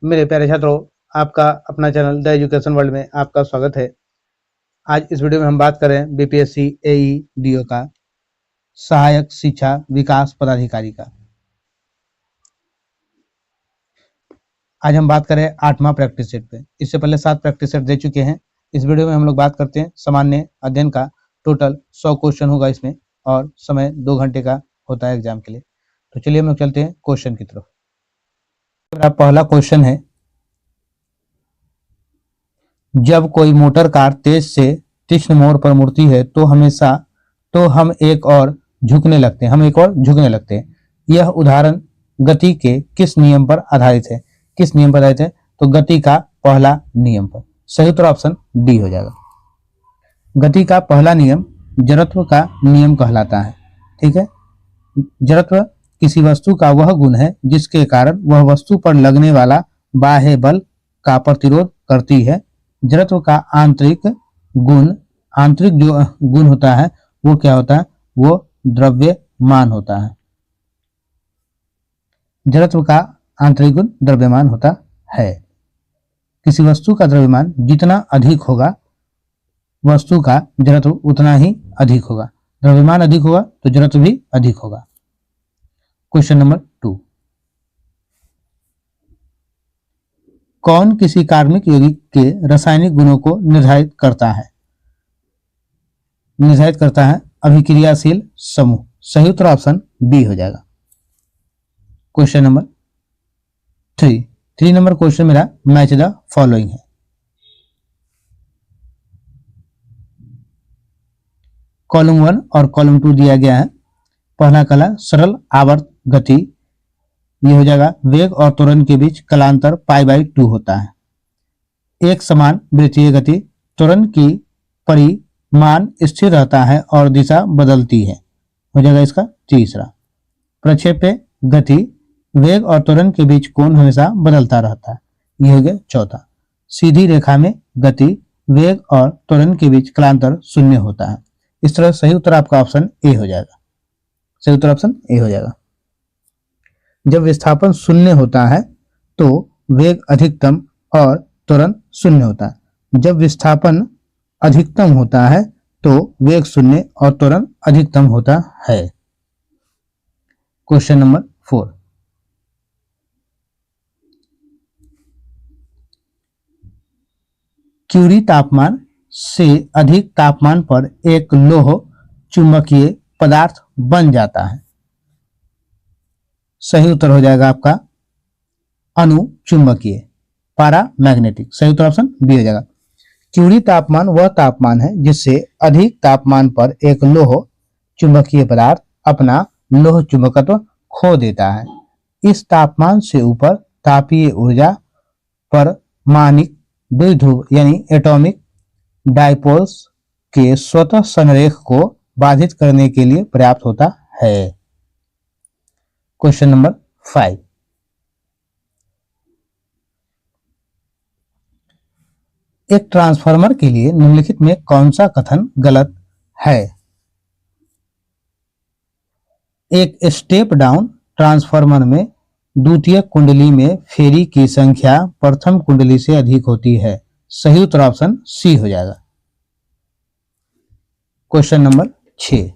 मेरे प्यारे छात्रों, आपका अपना चैनल द एजुकेशन वर्ल्ड में आपका स्वागत है। आज इस वीडियो में हम बात करें बीपीएससी एई डीओ का सहायक शिक्षा विकास पदाधिकारी का। आज हम बात करें 8वां प्रैक्टिस सेट पे। इससे पहले 7 प्रैक्टिस सेट दे चुके हैं। इस वीडियो में हम लोग बात करते हैं सामान्य अध्ययन का। टोटल 100 क्वेश्चन होगा इसमें और समय 2 घंटे का होता है एग्जाम के लिए। तो चलिए हम लोग चलते हैं क्वेश्चन की तरफ। मेरा पहला क्वेश्चन है, जब कोई मोटर कार तेज से तीक्ष्ण मोड़ पर मुड़ती है तो हम एक और झुकने लगते हैं। यह उदाहरण गति के किस नियम पर आधारित है? तो गति का पहला नियम पर। सही उत्तर ऑप्शन डी हो जाएगा। गति का पहला नियम जड़त्व का नियम कहलाता है। ठीक है, जड़त्व किसी वस्तु का वह गुण है जिसके कारण वह वस्तु पर लगने वाला बाह्य बल का प्रतिरोध करती है। जड़त्व का आंतरिक जो गुण होता है वो क्या होता है? वो द्रव्यमान होता है। जड़त्व का आंतरिक गुण द्रव्यमान होता है। किसी वस्तु का द्रव्यमान जितना अधिक होगा वस्तु का जड़त्व उतना ही अधिक होगा। द्रव्यमान अधिक होगा तो जड़त्व भी अधिक होगा। क्वेश्चन नंबर 2, कौन किसी कार्बनिक यौगिक के रासायनिक गुणों को निर्धारित करता है? अभिक्रियाशील समूह। सही उत्तर ऑप्शन बी हो जाएगा। क्वेश्चन नंबर 3 नंबर क्वेश्चन मेरा मैच द फॉलोइंग है। कॉलम 1 और कॉलम 2 दिया गया है। पहला कला सरल आवर्त गति, ये हो जाएगा वेग और त्वरण के बीच कलांतर π/2 होता है। एक समान वृत्तीय गति, त्वरण की परिमाण स्थिर रहता है और दिशा बदलती है, हो जाएगा इसका तीसरा। प्रक्षेप्य गति, वेग और त्वरण के बीच कोण हमेशा बदलता रहता है, ये हो गया चौथा। सीधी रेखा में गति, वेग और त्वरण के बीच कलांतर शून्य होता है। इस तरह सही उत्तर आपका ऑप्शन ए हो जाएगा। सही उत्तर ऑप्शन ए हो जाएगा। जब विस्थापन शून्य होता है तो वेग अधिकतम और त्वरण शून्य होता है। जब विस्थापन अधिकतम होता है तो वेग शून्य और त्वरण अधिकतम होता है। क्वेश्चन नंबर 4, क्यूरी तापमान से अधिक तापमान पर एक लोह चुंबकीय पदार्थ बन जाता है। सही उत्तर हो जाएगा आपका अनुचुंबकीय, पैरामैग्नेटिक। सही उत्तर ऑप्शन बी हो जाएगा। क्यूरी तापमान वह तापमान है जिससे अधिक तापमान पर एक लोह चुंबकीय पदार्थ अपना लोह चुंबकत्व खो देता है। इस तापमान से ऊपर तापीय ऊर्जा परमाणिक द्विध्रुव यानी एटॉमिक डायपोल्स के स्वतः संरेख को बाधित करने के लिए पर्याप्त होता है। क्वेश्चन नंबर 5, एक ट्रांसफार्मर के लिए निम्नलिखित में कौन सा कथन गलत है? एक स्टेप डाउन ट्रांसफार्मर में द्वितीय कुंडली में फेरी की संख्या प्रथम कुंडली से अधिक होती है। सही उत्तर ऑप्शन सी हो जाएगा। क्वेश्चन नंबर 6,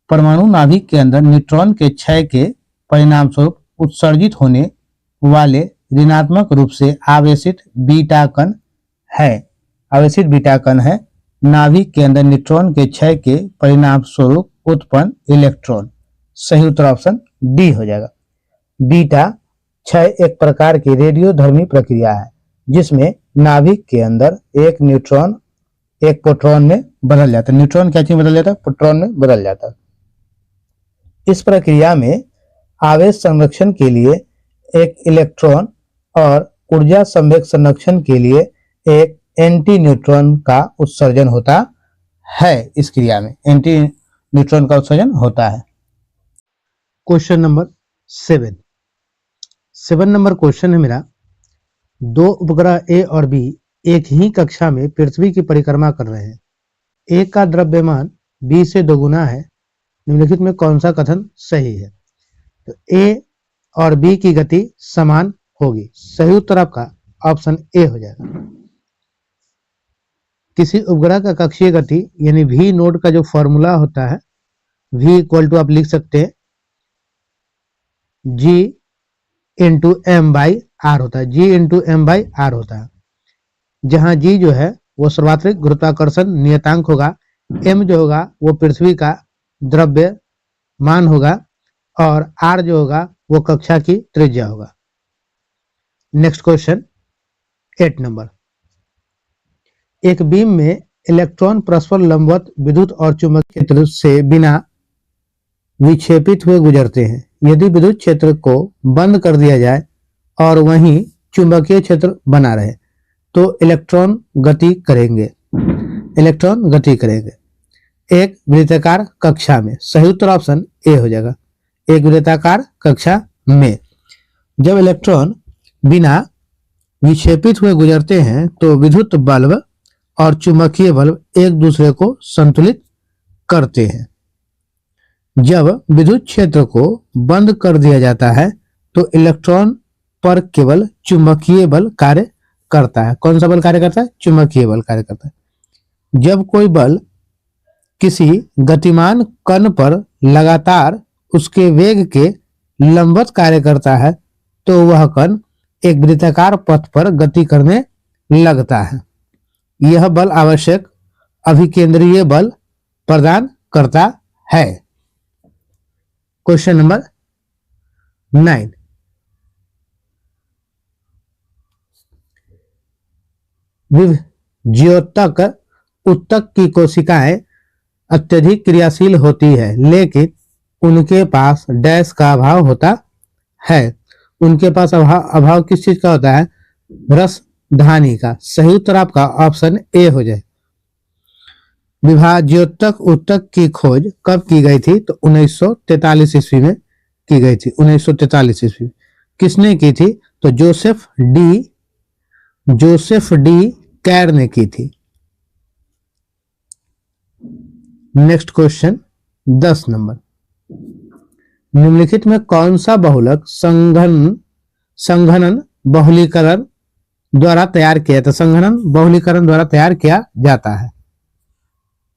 परमाणु नाभिक के अंदर न्यूट्रॉन के क्षय के परिणाम स्वरूप उत्सर्जित होने वाले ऋणात्मक रूप से आवेशित बीटा कण है। नाभिक के अंदर न्यूट्रॉन के क्षय के परिणाम स्वरूप उत्पन्न इलेक्ट्रॉन। सही उत्तर ऑप्शन डी हो जाएगा। बीटा क्षय एक प्रकार की रेडियोधर्मी प्रक्रिया है जिसमें नाभिक के अंदर एक न्यूट्रॉन एक प्रोटॉन में बदल जाता है। न्यूट्रॉन क्या चीज बदल जाता है? प्रोटॉन में बदल जाता है। इस प्रक्रिया में आवेश संरक्षण के लिए एक इलेक्ट्रॉन और ऊर्जा संवेग संरक्षण के लिए एक एंटी न्यूट्रॉन का उत्सर्जन होता है। इस क्रिया में एंटी न्यूट्रॉन का उत्सर्जन होता है। क्वेश्चन नंबर 7 नंबर क्वेश्चन है मेरा, 2 उपग्रह ए और बी एक ही कक्षा में पृथ्वी की परिक्रमा कर रहे हैं। ए का द्रव्यमान बी से दोगुना है। निम्नलिखित में कौन सा कथन सही है? तो ए और बी की गति समान होगी। सही उत्तर आपका ऑप्शन ए हो जाएगा। किसी उपग्रह का कक्षीय गति यानी वी नोड का जो फॉर्मूला होता है, वी इक्वल टू आप लिख सकते हैं जी इंटू एम बाई आर होता है, जी इंटू एम बाई आर होता है, जहां जी जो है वो सर्वात्रिक गुरुत्वाकर्षण नियतांक होगा, एम जो होगा वो पृथ्वी का द्रव्यमान होगा और आर जो होगा वो कक्षा की त्रिज्या होगा। Next question 8 number. एक बीम में इलेक्ट्रॉन परस्पर लंबवत विद्युत और चुंबकीय क्षेत्र से बिना विक्षेपित हुए गुजरते हैं। यदि विद्युत क्षेत्र को बंद कर दिया जाए और वहीं चुंबकीय क्षेत्र बना रहे तो इलेक्ट्रॉन गति करेंगे। इलेक्ट्रॉन गति करेंगे एक वृत्ताकार कक्षा में। सही उत्तर ऑप्शन ए हो जाएगा। एक वृत्ताकार कक्षा में जब इलेक्ट्रॉन बिना विक्षेपित हुए गुजरते हैं तो विद्युत बल्ब और चुंबकीय बल्ब एक दूसरे को संतुलित करते हैं। जब विद्युत क्षेत्र को बंद कर दिया जाता है तो इलेक्ट्रॉन पर केवल चुंबकीय बल कार्य करता है। कौन सा बल कार्य करता है? चुंबकीय बल कार्य करता है। जब कोई बल किसी गतिमान कण पर लगातार उसके वेग के लंबवत कार्य करता है तो वह कण एक वृत्ताकार पथ पर गति करने लगता है। यह बल आवश्यक अभिकेंद्रीय बल प्रदान करता है। Question number 9। ज्योतक उत्तक की कोशिकाएं अत्यधिक क्रियाशील होती है लेकिन उनके पास डैश का अभाव होता है। उनके पास अभाव किस चीज का होता है? रस धानी का। सही उत्तर आपका ऑप्शन ए हो जाए। विभाज्योतक उत्तक की खोज कब की गई थी? तो 1943 ईस्वी में की गई थी। 1943 ईस्वी किसने की थी? तो जोसेफ डी कैर ने की थी। Next question 10 number. निम्नलिखित में कौन सा बहुलक संघनन बहुलीकरण द्वारा तैयार किया था? संघनन बहुलीकरण द्वारा तैयार किया जाता है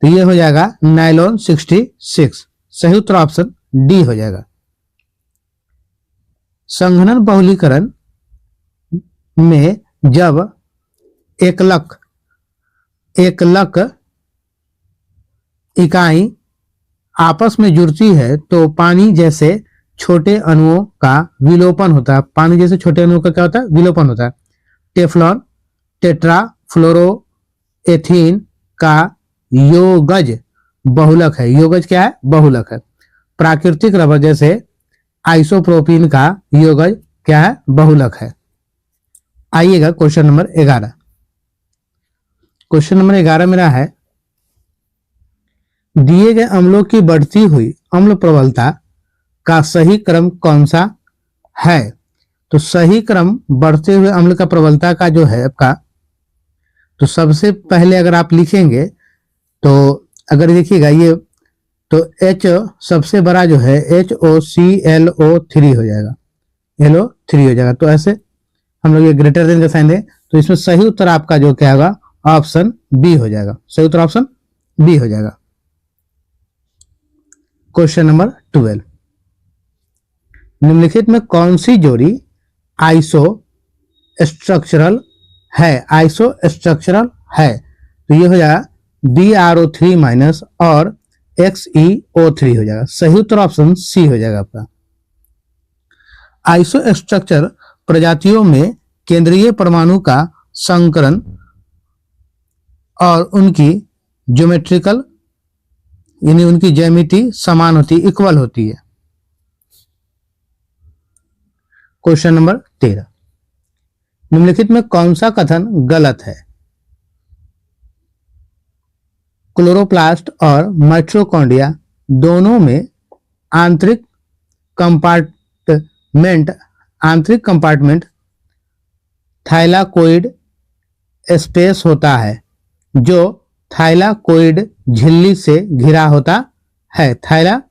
तो ये हो जाएगा नायलॉन 66। सही उत्तर ऑप्शन डी हो जाएगा। संघनन बहुलीकरण में जब एकलक इकाई आपस में जुड़ती है तो पानी जैसे छोटे अणुओं का विलोपन होता है। पानी जैसे छोटे अणुओं का क्या होता है? विलोपन होता है। टेफ्लॉन टेट्राफ्लोरोएथीन का योगज बहुलक है। योगज क्या है? बहुलक है। प्राकृतिक रबर जैसे आइसोप्रोपीन का योगज क्या है? बहुलक है। आइएगा क्वेश्चन नंबर 11। क्वेश्चन नंबर 11 मेरा है दिए गए अम्लों की बढ़ती हुई अम्ल प्रबलता का सही क्रम कौन सा है? तो सही क्रम बढ़ते हुए अम्ल का प्रबलता का जो है आपका, तो सबसे पहले अगर आप लिखेंगे तो अगर देखिएगा ये तो H सबसे बड़ा जो है HOClO3 हो जाएगा, LO3 हो जाएगा। तो ऐसे हम लोग ये ग्रेटर देन का साइन दें तो इसमें सही उत्तर आपका जो क्या होगा? ऑप्शन बी हो जाएगा। सही उत्तर ऑप्शन बी हो जाएगा। Question number 12। निम्नलिखित में कौन सी जोड़ी आइसो स्ट्रक्चरल है? आइसो स्ट्रक्चरल है तो ये हो जाएगा BrO3 माइनस और XeO3 हो जाएगा। सही उत्तर ऑप्शन सी हो जाएगा आपका। आइसो स्ट्रक्चर प्रजातियों में केंद्रीय परमाणु का संकरण और उनकी ज्योमेट्रिकल यानी उनकी ज्यामिति समान होती, इक्वल होती है। Question number 13। निम्नलिखित में कौन सा कथन गलत है? क्लोरोप्लास्ट और माइटोकॉन्ड्रिया दोनों में आंतरिक कंपार्टमेंट थाइलाकोइड स्पेस होता है जो थाइलाकोइड झिल्ली से घिरा होता है। थाइलाकोइड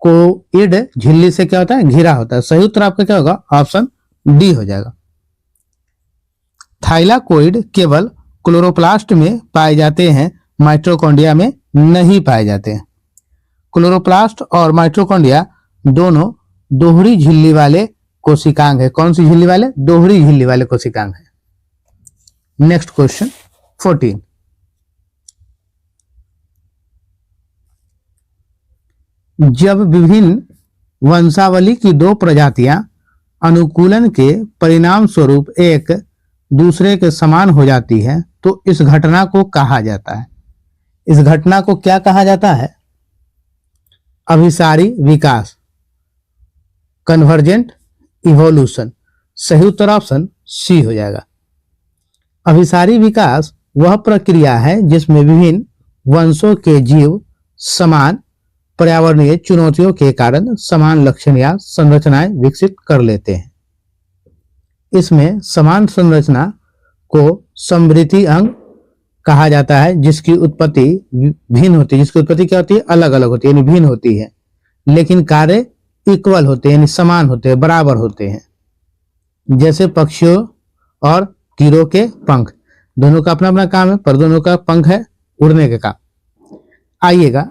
कोइड झिल्ली से क्या होता है, घिरा होता है। सही उत्तर आपका क्या होगा, ऑप्शन डी हो जाएगा। थाइलाकोइड केवल क्लोरोप्लास्ट में पाए जाते हैं, माइटोकॉन्ड्रिया में नहीं पाए जाते हैं। क्लोरोप्लास्ट और माइटोकॉन्ड्रिया दोनों दोहरी झिल्ली वाले कोशिकांग है। कौन सी झिल्ली वाले, दोहरी झिल्ली वाले कोशिकांग है। Next question 14। जब विभिन्न वंशावली की दो प्रजातियां अनुकूलन के परिणाम स्वरूप एक दूसरे के समान हो जाती है तो इस घटना को कहा जाता है। इस घटना को क्या कहा जाता है, अभिसारी विकास, कन्वर्जेंट इवोल्यूशन। सही उत्तर ऑप्शन सी हो जाएगा। अभिसारी विकास वह प्रक्रिया है जिसमें विभिन्न वंशों के जीव समान पर्यावरणीय चुनौतियों के कारण समान लक्षण या संरचनाएं विकसित कर लेते हैं। इसमें समान संरचना को समृद्धि अंग कहा जाता है, जिसकी उत्पत्ति भिन्न होती है। जिसकी उत्पत्ति क्या होती है, अलग अलग होती है, यानी भिन्न होती है, लेकिन कार्य इक्वल होते हैं, यानी समान होते हैं, बराबर होते हैं। जैसे पक्षियों और कीड़ों के पंख, दोनों का अपना अपना काम है, पर दोनों का पंख है उड़ने के काम। आइएगा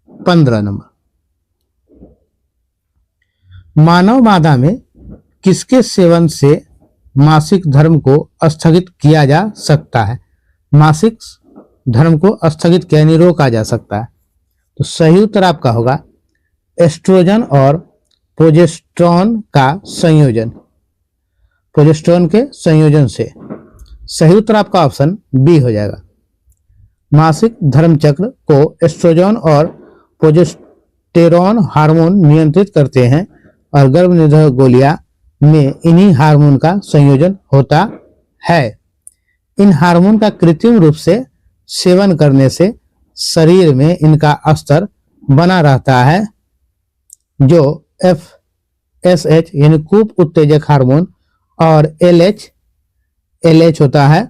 15 नंबर। मानव मादा में किसके सेवन से मासिक धर्म को स्थगित किया जा सकता है। मासिक धर्म को स्थगित किया यानी रोका जा सकता है। तो सही उत्तर आपका होगा एस्ट्रोजन और प्रोजेस्टेरोन का संयोजन, प्रोजेस्टेरोन के संयोजन से। सही उत्तर आपका ऑप्शन बी हो जाएगा। मासिक धर्म चक्र को एस्ट्रोजन और प्रोजेस्टेरोन हार्मोन नियंत्रित करते हैं और गर्भनिरोधक गोलियां में इन्हीं हार्मोन का संयोजन होता है। इन हार्मोन का कृत्रिम रूप से सेवन करने से शरीर में इनका स्तर बना रहता है, जो FSH यानी कूप उत्तेजक हार्मोन और LH होता है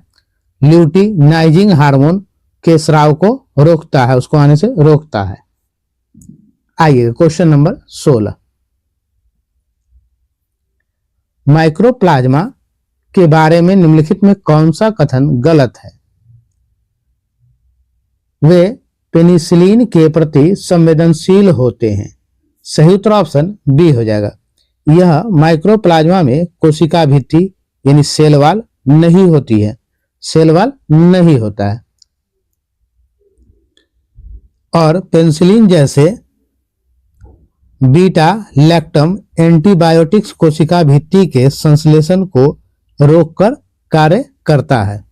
ल्यूटिनाइजिंग हार्मोन के स्राव को रोकता है, उसको आने से रोकता है। आइए क्वेश्चन नंबर 16। माइक्रोप्लाज्मा के बारे में निम्नलिखित में कौन सा कथन गलत है। वे पेनिसिलिन के प्रति संवेदनशील होते हैं। सही उत्तर ऑप्शन बी हो जाएगा। यह माइक्रोप्लाज्मा में कोशिका भित्ति यानी सेल वॉल नहीं होती है, सेल वॉल नहीं होता है। और पेनिसिलिन जैसे बीटा लैक्टम एंटीबायोटिक्स कोशिका भित्ति के संश्लेषण को रोककर कार्य करता है।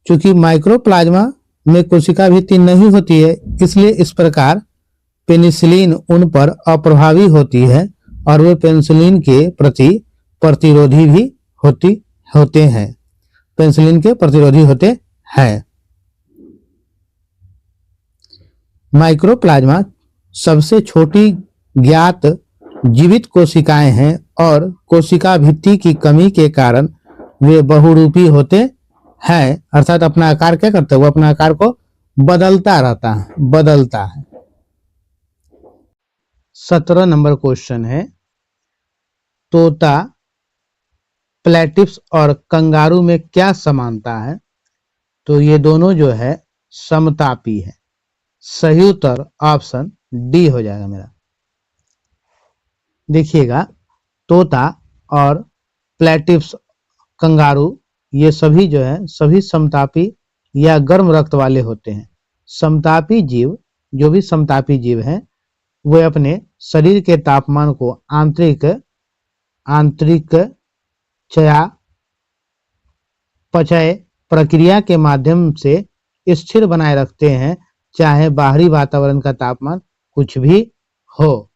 क्योंकि माइक्रोप्लाज्मा में कोशिका भित्ति नहीं होती है, इसलिए इस प्रकार पेनिसिलिन उन पर अप्रभावी होती है और वे पेनिसिलिन के प्रति प्रतिरोधी भी होते हैं, पेनिसिलिन के प्रतिरोधी होते हैं। माइक्रोप्लाज्मा सबसे छोटी ज्ञात जीवित कोशिकाएं हैं और कोशिका भित्ति की कमी के कारण वे बहुरूपी होते हैं, अर्थात अपना आकार क्या करते हैं, वो अपना आकार को बदलता रहता है, बदलता है। 17 नंबर क्वेश्चन है, तोता, प्लेटिप्स और कंगारू में क्या समानता है। तो ये दोनों जो है समतापी है। सही उत्तर ऑप्शन डी हो जाएगा मेरा। देखिएगा, तोता और प्लेटिप्स, कंगारू, ये सभी जो है सभी समतापी या गर्म रक्त वाले होते हैं। समतापी जीव, जो भी समतापी जीव हैं, वे अपने शरीर के तापमान को आंतरिक चयापचय प्रक्रिया के माध्यम से स्थिर बनाए रखते हैं, चाहे बाहरी वातावरण का तापमान कुछ भी हो।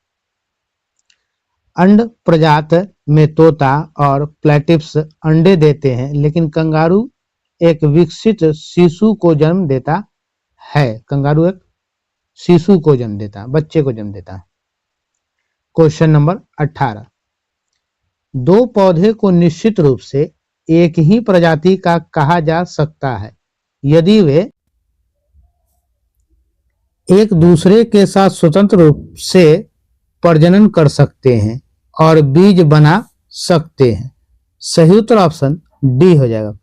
अंड प्रजात में तोता और प्लेटिप्स अंडे देते हैं, लेकिन कंगारू एक विकसित शिशु को जन्म देता है। कंगारू एक शिशु को जन्म देता है, बच्चे को जन्म देता है। Question number 18। दो पौधे को निश्चित रूप से एक ही प्रजाति का कहा जा सकता है यदि वे एक दूसरे के साथ स्वतंत्र रूप से प्रजनन कर सकते हैं और बीज बना सकते हैं। सही उत्तर ऑप्शन डी हो जाएगा।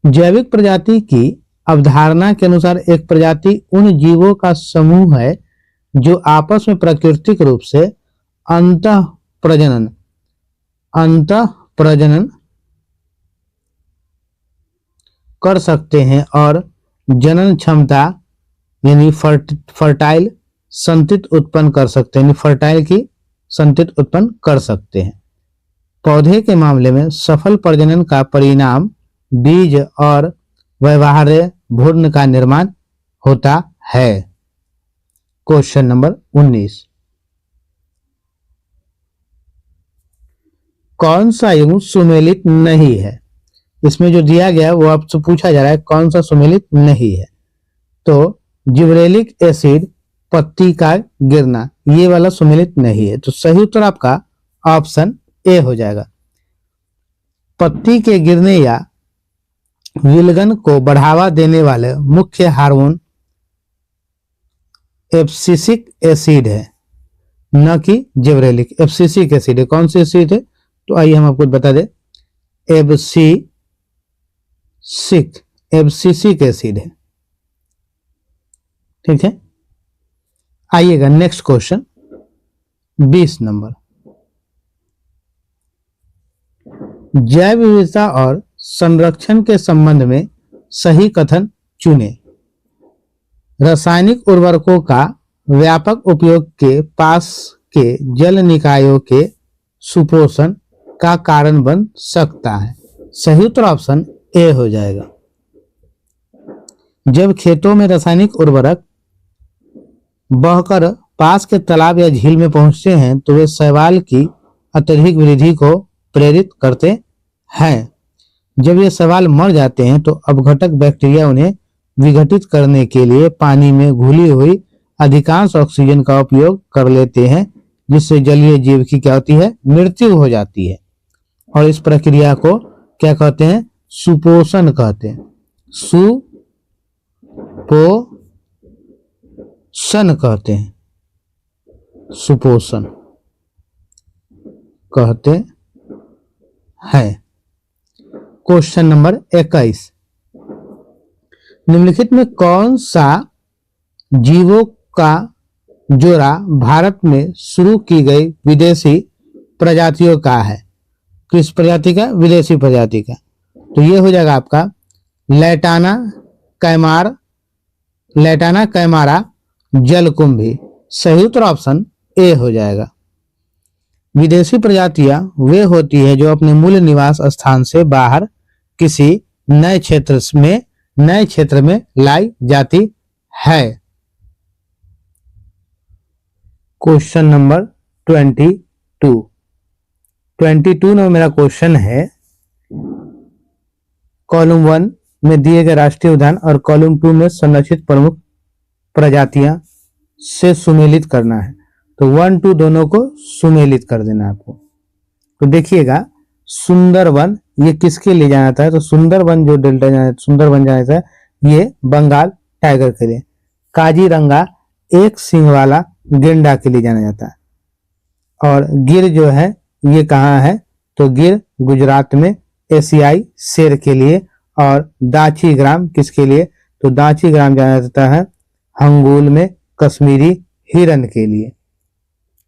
जैविक प्रजाति की अवधारणा के अनुसार एक प्रजाति उन जीवों का समूह है जो आपस में प्राकृतिक रूप से अंतः प्रजनन कर सकते हैं और जनन क्षमता यानी फर्टाइल संतति उत्पन्न कर सकते हैं, यानी फर्टाइल की संतति उत्पन्न कर सकते हैं। पौधे के मामले में सफल प्रजनन का परिणाम बीज और व्यवहार्य भ्रूण का निर्माण होता है। क्वेश्चन नंबर 19, कौन सा युग्म सुमेलित नहीं है? इसमें जो दिया गया है वो आपसे पूछा जा रहा है कौन सा सुमेलित नहीं है। तो जिबरेलिक एसिड, पत्ती का गिरना, ये वाला सुमेलित नहीं है। तो सही उत्तर आपका ऑप्शन ए हो जाएगा। पत्ती के गिरने या विलगन को बढ़ावा देने वाले मुख्य हार्मोन एब्सिसिक एसिड है, न कि जिबरेलिक। एब्सिसिक एसिड है। कौन सी एसिड है? तो आइए हम आपको बता दें, एब्सिसिक एसिड है। ठीक है, आइएगा नेक्स्ट क्वेश्चन 20 नंबर। जैव विविधता और संरक्षण के संबंध में सही कथन चुने। रासायनिक उर्वरकों का व्यापक उपयोग के पास के जल निकायों के सुपोषण का कारण बन सकता है। सही उत्तर ऑप्शन ए हो जाएगा। जब खेतों में रासायनिक उर्वरक बहकर पास के तालाब या झील में पहुंचते हैं तो वे शैवाल की अत्यधिक वृद्धि को प्रेरित करते हैं। जब ये शैवाल मर जाते हैं तो अपघटक बैक्टीरिया उन्हें विघटित करने के लिए पानी में घुली हुई अधिकांश ऑक्सीजन का उपयोग कर लेते हैं, जिससे जलीय जीव की क्या होती है? मृत्यु हो जाती है। और इस प्रक्रिया को क्या कहते हैं? सुपोषण कहते हैं। सुपोषण कहते हैं, सुपोषण कहते हैं। क्वेश्चन नंबर 21, निम्नलिखित में कौन सा जीवों का जोड़ा भारत में शुरू की गई विदेशी प्रजातियों का है? किस प्रजाति का? विदेशी प्रजाति का। तो ये हो जाएगा आपका लैटाना कैमारा जलकुंभी। सही उत्तर ऑप्शन ए हो जाएगा। विदेशी प्रजातियां वे होती है जो अपने मूल निवास स्थान से बाहर किसी नए क्षेत्र में लाई जाती है। क्वेश्चन नंबर 22 में मेरा क्वेश्चन है, कॉलम 1 में दिए गए राष्ट्रीय उद्यान और कॉलम 2 में संरक्षित प्रमुख प्रजातियां से सुमेलित करना है। तो 1, 2 दोनों को सुमेलित कर देना आपको। तो देखिएगा, सुंदरवन ये किसके लिए जाना था? तो सुंदरवन जो डेल्टा सुंदरवन जाना था ये बंगाल टाइगर के लिए। काजीरंगा एक सींग वाला गेंडा के लिए जाना जाता है। और गिर जो है ये कहाँ है? तो गिर गुजरात में एशियाई शेर के लिए। और दाची ग्राम किसके लिए? तो दाची ग्राम जाना जाता है हंगुल में कश्मीरी हिरन के लिए।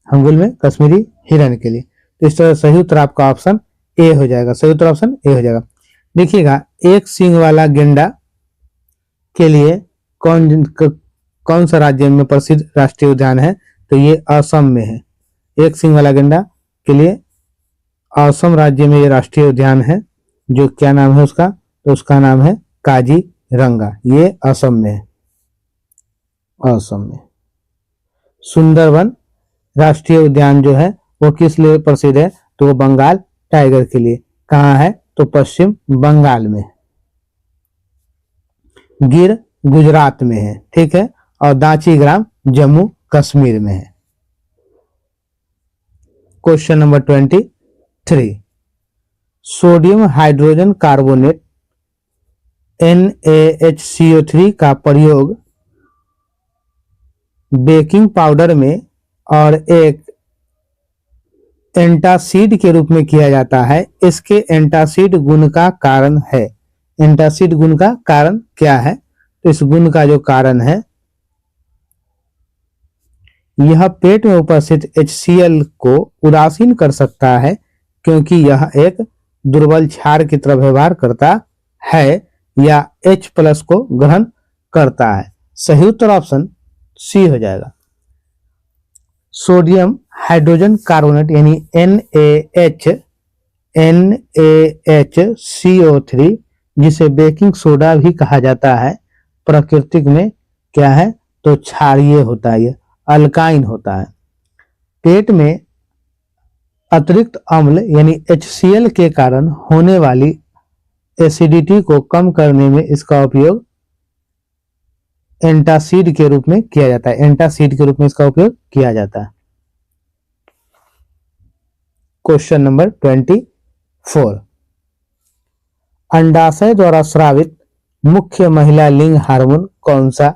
हंगुल में कश्मीरी हिरन के लिए। तो इस तरह सही उत्तर आपका ऑप्शन ए हो जाएगा। सही उत्तर ऑप्शन ए हो जाएगा। देखिएगा, एक सींग वाला गेंडा के लिए कौन सा राज्य में प्रसिद्ध राष्ट्रीय उद्यान है? तो ये असम में है। एक सींग वाला गेंडा के लिए असम राज्य में ये राष्ट्रीय उद्यान है। जो क्या नाम है उसका? तो उसका नाम है काजीरंगा। ये असम में है। असम में सुंदरवन राष्ट्रीय उद्यान जो है वो किस लिए प्रसिद्ध है? तो वो बंगाल टाइगर के लिए। कहाँ है? तो पश्चिम बंगाल में। गिर गुजरात में है। ठीक है। और दाची ग्राम जम्मू कश्मीर में है। Question number 23, sodium hydrogen carbonate NaHCO3 का प्रयोग बेकिंग पाउडर में और एक एंटासिड के रूप में किया जाता है। इसके एंटासिड गुण का कारण है, एंटासिड गुण का कारण क्या है? तो इस गुण का जो कारण है, यह पेट में उपस्थित HCl को उदासीन कर सकता है, क्योंकि यह एक दुर्बल क्षार की तरह व्यवहार करता है या H+ को ग्रहण करता है। सही उत्तर ऑप्शन सी हो जाएगा। सोडियम हाइड्रोजन कार्बोनेट यानी NaHCO3, जिसे बेकिंग सोडा भी कहा जाता है, प्राकृतिक में क्या है? तो क्षारीय होता है, यह अल्काइन होता है। पेट में अतिरिक्त अम्ल यानी HCl के कारण होने वाली एसिडिटी को कम करने में इसका उपयोग एंटासिड के रूप में किया जाता है, एंटासिड के रूप में इसका उपयोग किया जाता है। क्वेश्चन नंबर 24, अंडाशय द्वारा स्रावित मुख्य महिला लिंग हार्मोन कौन सा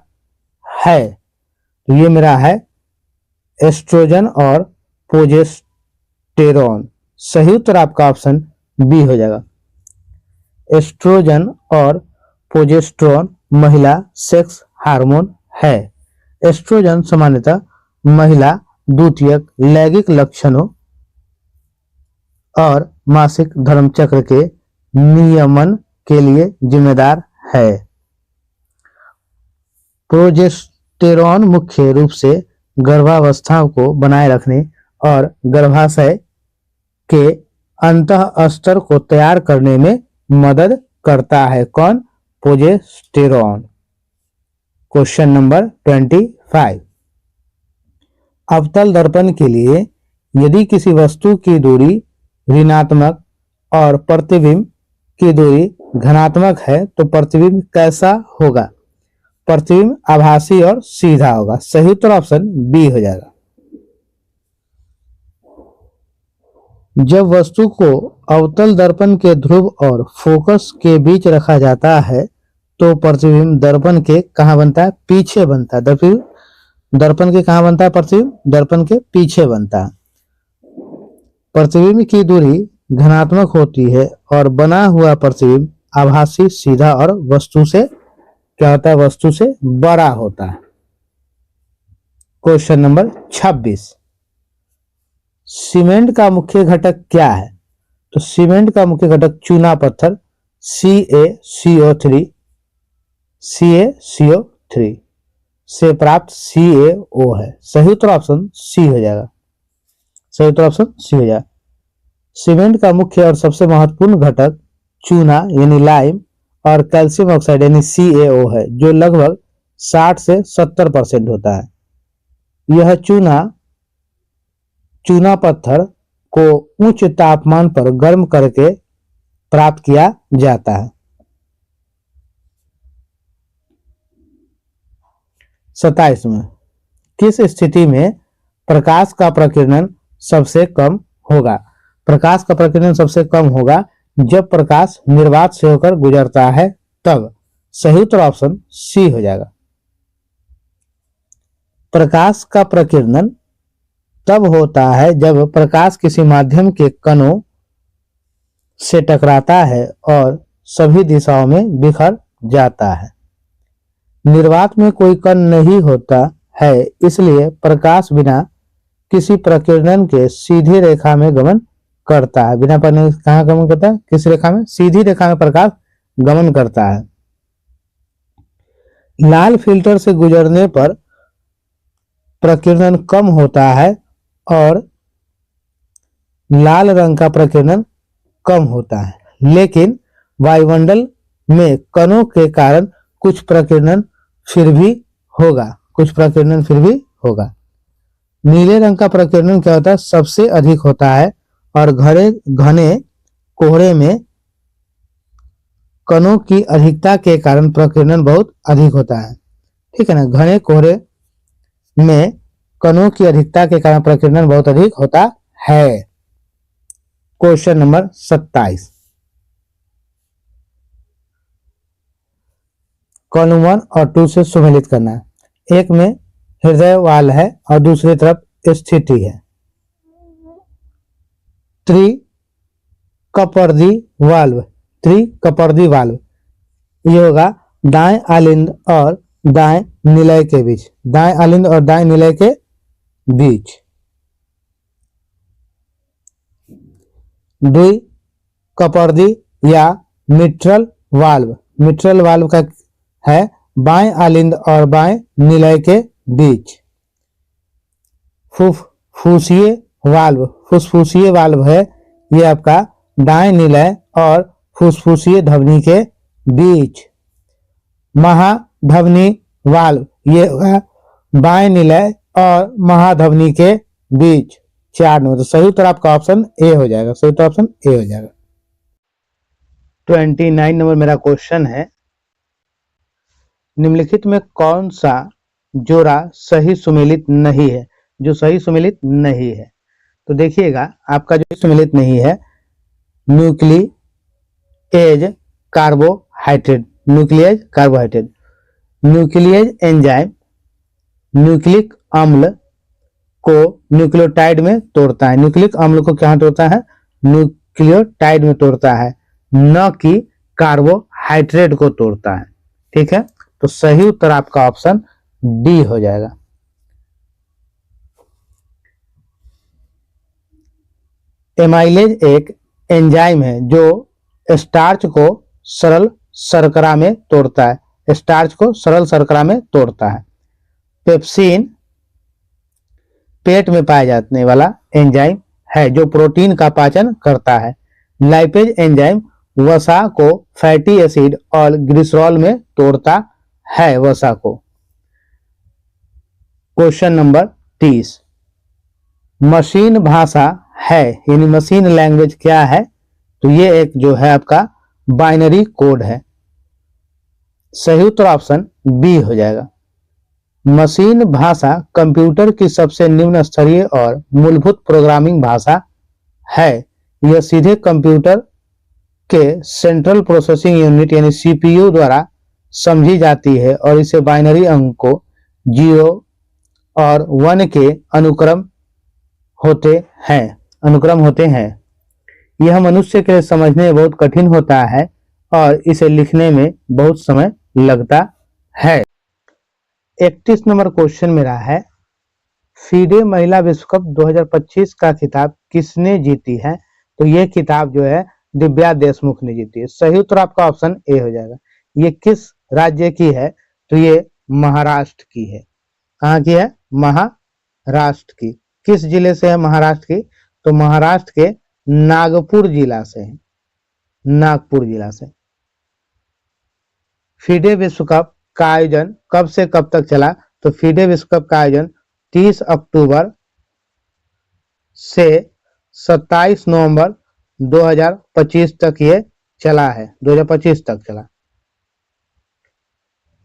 है? तो ये मेरा है एस्ट्रोजन और प्रोजेस्टेरॉन। सही उत्तर आपका ऑप्शन बी हो जाएगा। एस्ट्रोजन और प्रोजेस्टेरॉन महिला सेक्स हार्मोन है। एस्ट्रोजन सामान्यतः महिला द्वितीयक लैंगिक लक्षणों और मासिक धर्म चक्र के नियमन के लिए जिम्मेदार है। प्रोजेस्टेरॉन मुख्य रूप से गर्भावस्था को बनाए रखने और गर्भाशय के अंतः स्तर को तैयार करने में मदद करता है। कौन? प्रोजेस्टेरॉन। क्वेश्चन नंबर 25, अवतल दर्पण के लिए यदि किसी वस्तु की दूरी ऋणात्मक और प्रतिबिंब की दूरी धनात्मक है तो प्रतिबिंब कैसा होगा? प्रतिबिंब आभासी और सीधा होगा। सही उत्तर ऑप्शन बी हो जाएगा। जब वस्तु को अवतल दर्पण के ध्रुव और फोकस के बीच रखा जाता है तो प्रतिबिंब दर्पण के कहाँ बनता है? पीछे बनता है। दर्पण के कहाँ बनता है? प्रतिबिंब दर्पण के पीछे बनता है। प्रतिबिंब की दूरी धनात्मक होती है और बना हुआ प्रतिबिंब आभासी, सीधा और वस्तु से क्या होता है? वस्तु से बड़ा होता है। क्वेश्चन नंबर 26, सीमेंट का मुख्य घटक क्या है? तो सीमेंट का मुख्य घटक चूना पत्थर CaCO3 से प्राप्त CaO है। सही उत्तर ऑप्शन सी हो जाएगा। सही उत्तर ऑप्शन सी हो जाएगा। सीमेंट का मुख्य और सबसे महत्वपूर्ण घटक चूना यानी लाइम और कैल्शियम ऑक्साइड यानी CaO है, जो लगभग 60 से 70% होता है। यह चूना पत्थर को उच्च तापमान पर गर्म करके प्राप्त किया जाता है। 27 में किस स्थिति में प्रकाश का प्रकीर्णन सबसे कम होगा? प्रकाश का प्रकीर्णन सबसे कम होगा जब प्रकाश निर्वात से होकर गुजरता है, तब। सही उत्तर ऑप्शन सी हो जाएगा। प्रकाश का प्रकीर्णन तब होता है जब प्रकाश किसी माध्यम के कणों से टकराता है और सभी दिशाओं में बिखर जाता है। निर्वात में कोई कण नहीं होता है, इसलिए प्रकाश बिना किसी प्रकीर्णन के सीधी रेखा में गमन करता है। बिना प्रकीर्णन कहाँ गमन करता है? किस रेखा में? सीधी रेखा में प्रकाश गमन करता है। लाल फिल्टर से गुजरने पर प्रकीर्णन कम होता है और लाल रंग का प्रकीर्णन कम होता है, लेकिन वायुमंडल में कणों के कारण कुछ प्रकीर्णन फिर भी होगा। नीले रंग का प्रकीर्णन क्या होता है? सबसे अधिक होता है और घने कोहरे में कणों की अधिकता के कारण प्रकीर्णन बहुत अधिक होता है। ठीक है ना? घने कोहरे में कणों की अधिकता के कारण प्रकीर्णन बहुत अधिक होता है। क्वेश्चन नंबर 27, कॉलम 1 और 2 से सुमेलित करना है। एक में हृदय वाल्व है और दूसरी तरफ स्थिति है। त्रिकपर्दी वाल्व, त्रिकपर्दी वाल्व ये होगा दाएं आलिंद और दाएं निलय के बीच, दाएं आलिंद और दाएं निलय के बीच। द्विकपर्दी या मिट्रल वाल्व, मिट्रल वाल्व का है बाएं आलिंद और बाएं निलय के बीच। फुफ्फुसीय वाल्व, फुसफुसीय वाल्व है ये आपका दाएं निलय और फुसफुसीय ध्वनि के बीच। महाधवनी वाल्व ये बाएं निलय और महाधवनी के बीच। 4 नंबर, तो सही उत्तर आपका ऑप्शन ए हो जाएगा, सही उत्तर ऑप्शन ए हो जाएगा। 29 नंबर मेरा क्वेश्चन है, निम्नलिखित में कौन सा जोड़ा सही सुमेलित नहीं है, जो सही सुमेलित नहीं है। तो देखिएगा आपका जो सुमेलित नहीं है, nuclease carbohydrate, nuclease carbohydrate, nuclease enzyme nucleic अम्ल को न्यूक्लियोटाइड में तोड़ता है, न्यूक्लिक अम्ल को क्या तोड़ता है, न्यूक्लियोटाइड में तोड़ता है, न कि कार्बोहाइड्रेट को तोड़ता है। ठीक है, तो सही उत्तर आपका ऑप्शन डी हो जाएगा। एमाइलेज एक एंजाइम है जो स्टार्च को सरल शर्करा में तोड़ता है, स्टार्च को सरल शर्करा में तोड़ता है। पेप्सिन पेट में पाया जाने वाला एंजाइम है जो प्रोटीन का पाचन करता है। लाइपेज एंजाइम वसा को फैटी एसिड और ग्लिसरॉल में तोड़ता है, वसा को। क्वेश्चन नंबर 30, मशीन भाषा है यानी मशीन लैंग्वेज क्या है, तो ये एक जो है आपका बाइनरी कोड है। सही उत्तर ऑप्शन बी हो जाएगा। मशीन भाषा कंप्यूटर की सबसे निम्न स्तरीय और मूलभूत प्रोग्रामिंग भाषा है। यह सीधे कंप्यूटर के सेंट्रल प्रोसेसिंग यूनिट यानी सीपीयू द्वारा समझी जाती है और इसे बाइनरी अंकों 0 और 1 के अनुक्रम होते हैं। यह मनुष्य के लिए समझने में बहुत कठिन होता है और इसे लिखने में बहुत समय लगता है। 31 नंबर क्वेश्चन मेरा है, फीडे महिला विश्व कप 2025 का खिताब किसने जीती है, तो यह खिताब जो है दिव्या देशमुख ने जीती है। सही उत्तर आपका ऑप्शन ए हो जाएगा। ये किस राज्य की है, तो ये महाराष्ट्र की है। कहाँ की है, महाराष्ट्र की। किस जिले से है महाराष्ट्र की, तो महाराष्ट्र के नागपुर जिला से है, नागपुर जिला से। फीडे विश्व कप का आयोजन कब से कब तक चला, तो फीडे विश्व कप का आयोजन 30 अक्टूबर से 27 नवंबर 2025 तक ये चला है, 2025 तक चला।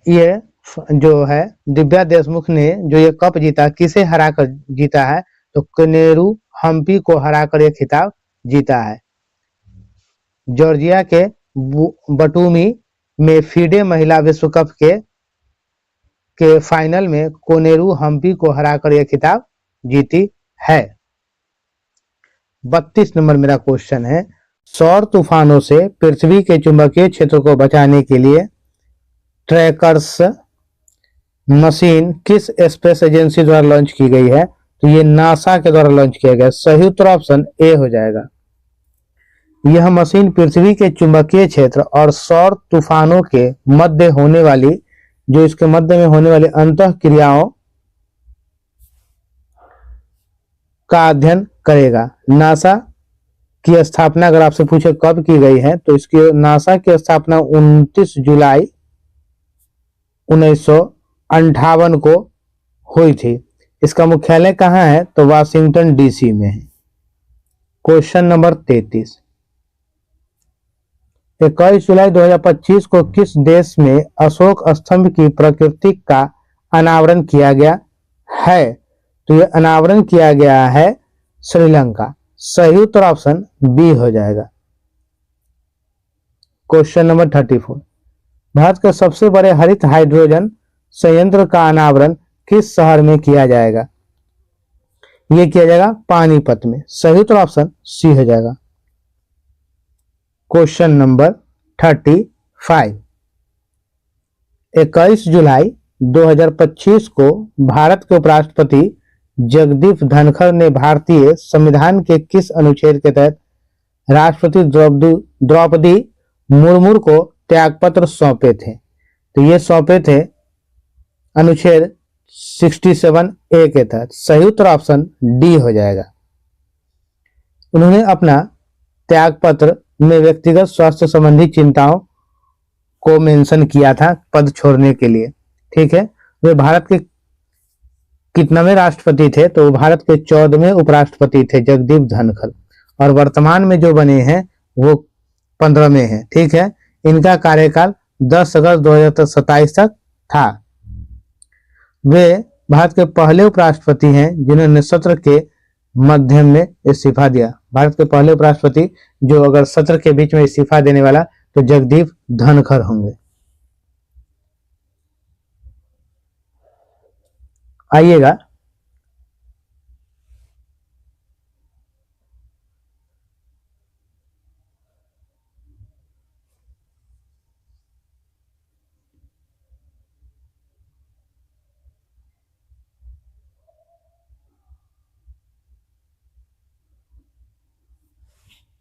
ये जो है दिव्या देशमुख ने जो ये कप जीता, किसे हराकर जीता है, तो कोनेरू हम्पी को हराकर ये खिताब जीता है। जॉर्जिया के बटूमी में फीडे महिला विश्व कप के फाइनल में कोनेरू हम्पी को हराकर यह खिताब जीती है। 32 नंबर मेरा क्वेश्चन है, सौर तूफानों से पृथ्वी के चुंबकीय क्षेत्र को बचाने के लिए ट्रैकर्स मशीन किस स्पेस एजेंसी द्वारा लॉन्च की गई है, तो ये नासा के द्वारा लॉन्च किया गया। सही उत्तर ऑप्शन ए हो जाएगा। यह मशीन पृथ्वी के चुंबकीय क्षेत्र और सौर तूफानों के मध्य होने वाली, जो इसके मध्य में होने वाली अंतः क्रियाओं का अध्ययन करेगा। नासा की स्थापना अगर आपसे पूछे कब की गई है, तो इसकी नासा की स्थापना 29 जुलाई 1958 को हुई थी। इसका मुख्यालय कहाँ है, तो वाशिंगटन डीसी में है। क्वेश्चन नंबर 33, 21 जुलाई 2025 को किस देश में अशोक स्तंभ की प्रकृति का अनावरण किया गया है, तो यह अनावरण किया गया है श्रीलंका। सही उत्तर ऑप्शन बी हो जाएगा। क्वेश्चन नंबर 34, भारत के सबसे बड़े हरित हाइड्रोजन संयंत्र का अनावरण किस शहर में किया जाएगा? ये किया जाएगा पानीपत में। सही उत्तर ऑप्शन सी हो जाएगा। Question number 35। 21 जुलाई 2025 को भारत के उपराष्ट्रपति जगदीप धनखड़ ने भारतीय संविधान के किस अनुच्छेद के तहत राष्ट्रपति द्रौपदी मुर्मू को त्यागपत्र सौंपे थे? तो ये सौंपे थे अनुच्छेद 67A के तहत। सही उत्तर ऑप्शन डी हो जाएगा। उन्होंने अपना त्यागपत्र में व्यक्तिगत स्वास्थ्य संबंधी चिंताओं को मेंशन किया था पद छोड़ने के लिए। ठीक है, वे भारत के कितनावें राष्ट्रपति थे? तो भारत के 14वें उपराष्ट्रपति थे जगदीप धनखड़, और वर्तमान में जो बने हैं वो 15वें हैं। ठीक है, इनका कार्यकाल 10 अगस्त 2027 तक था। वे भारत के पहले उपराष्ट्रपति हैं जिन्होंने सत्र के मध्यम में इस्तीफा दिया। भारत के पहले उपराष्ट्रपति जो अगर सत्र के बीच में इस्तीफा देने वाला तो जगदीप धनखड़ होंगे। आइएगा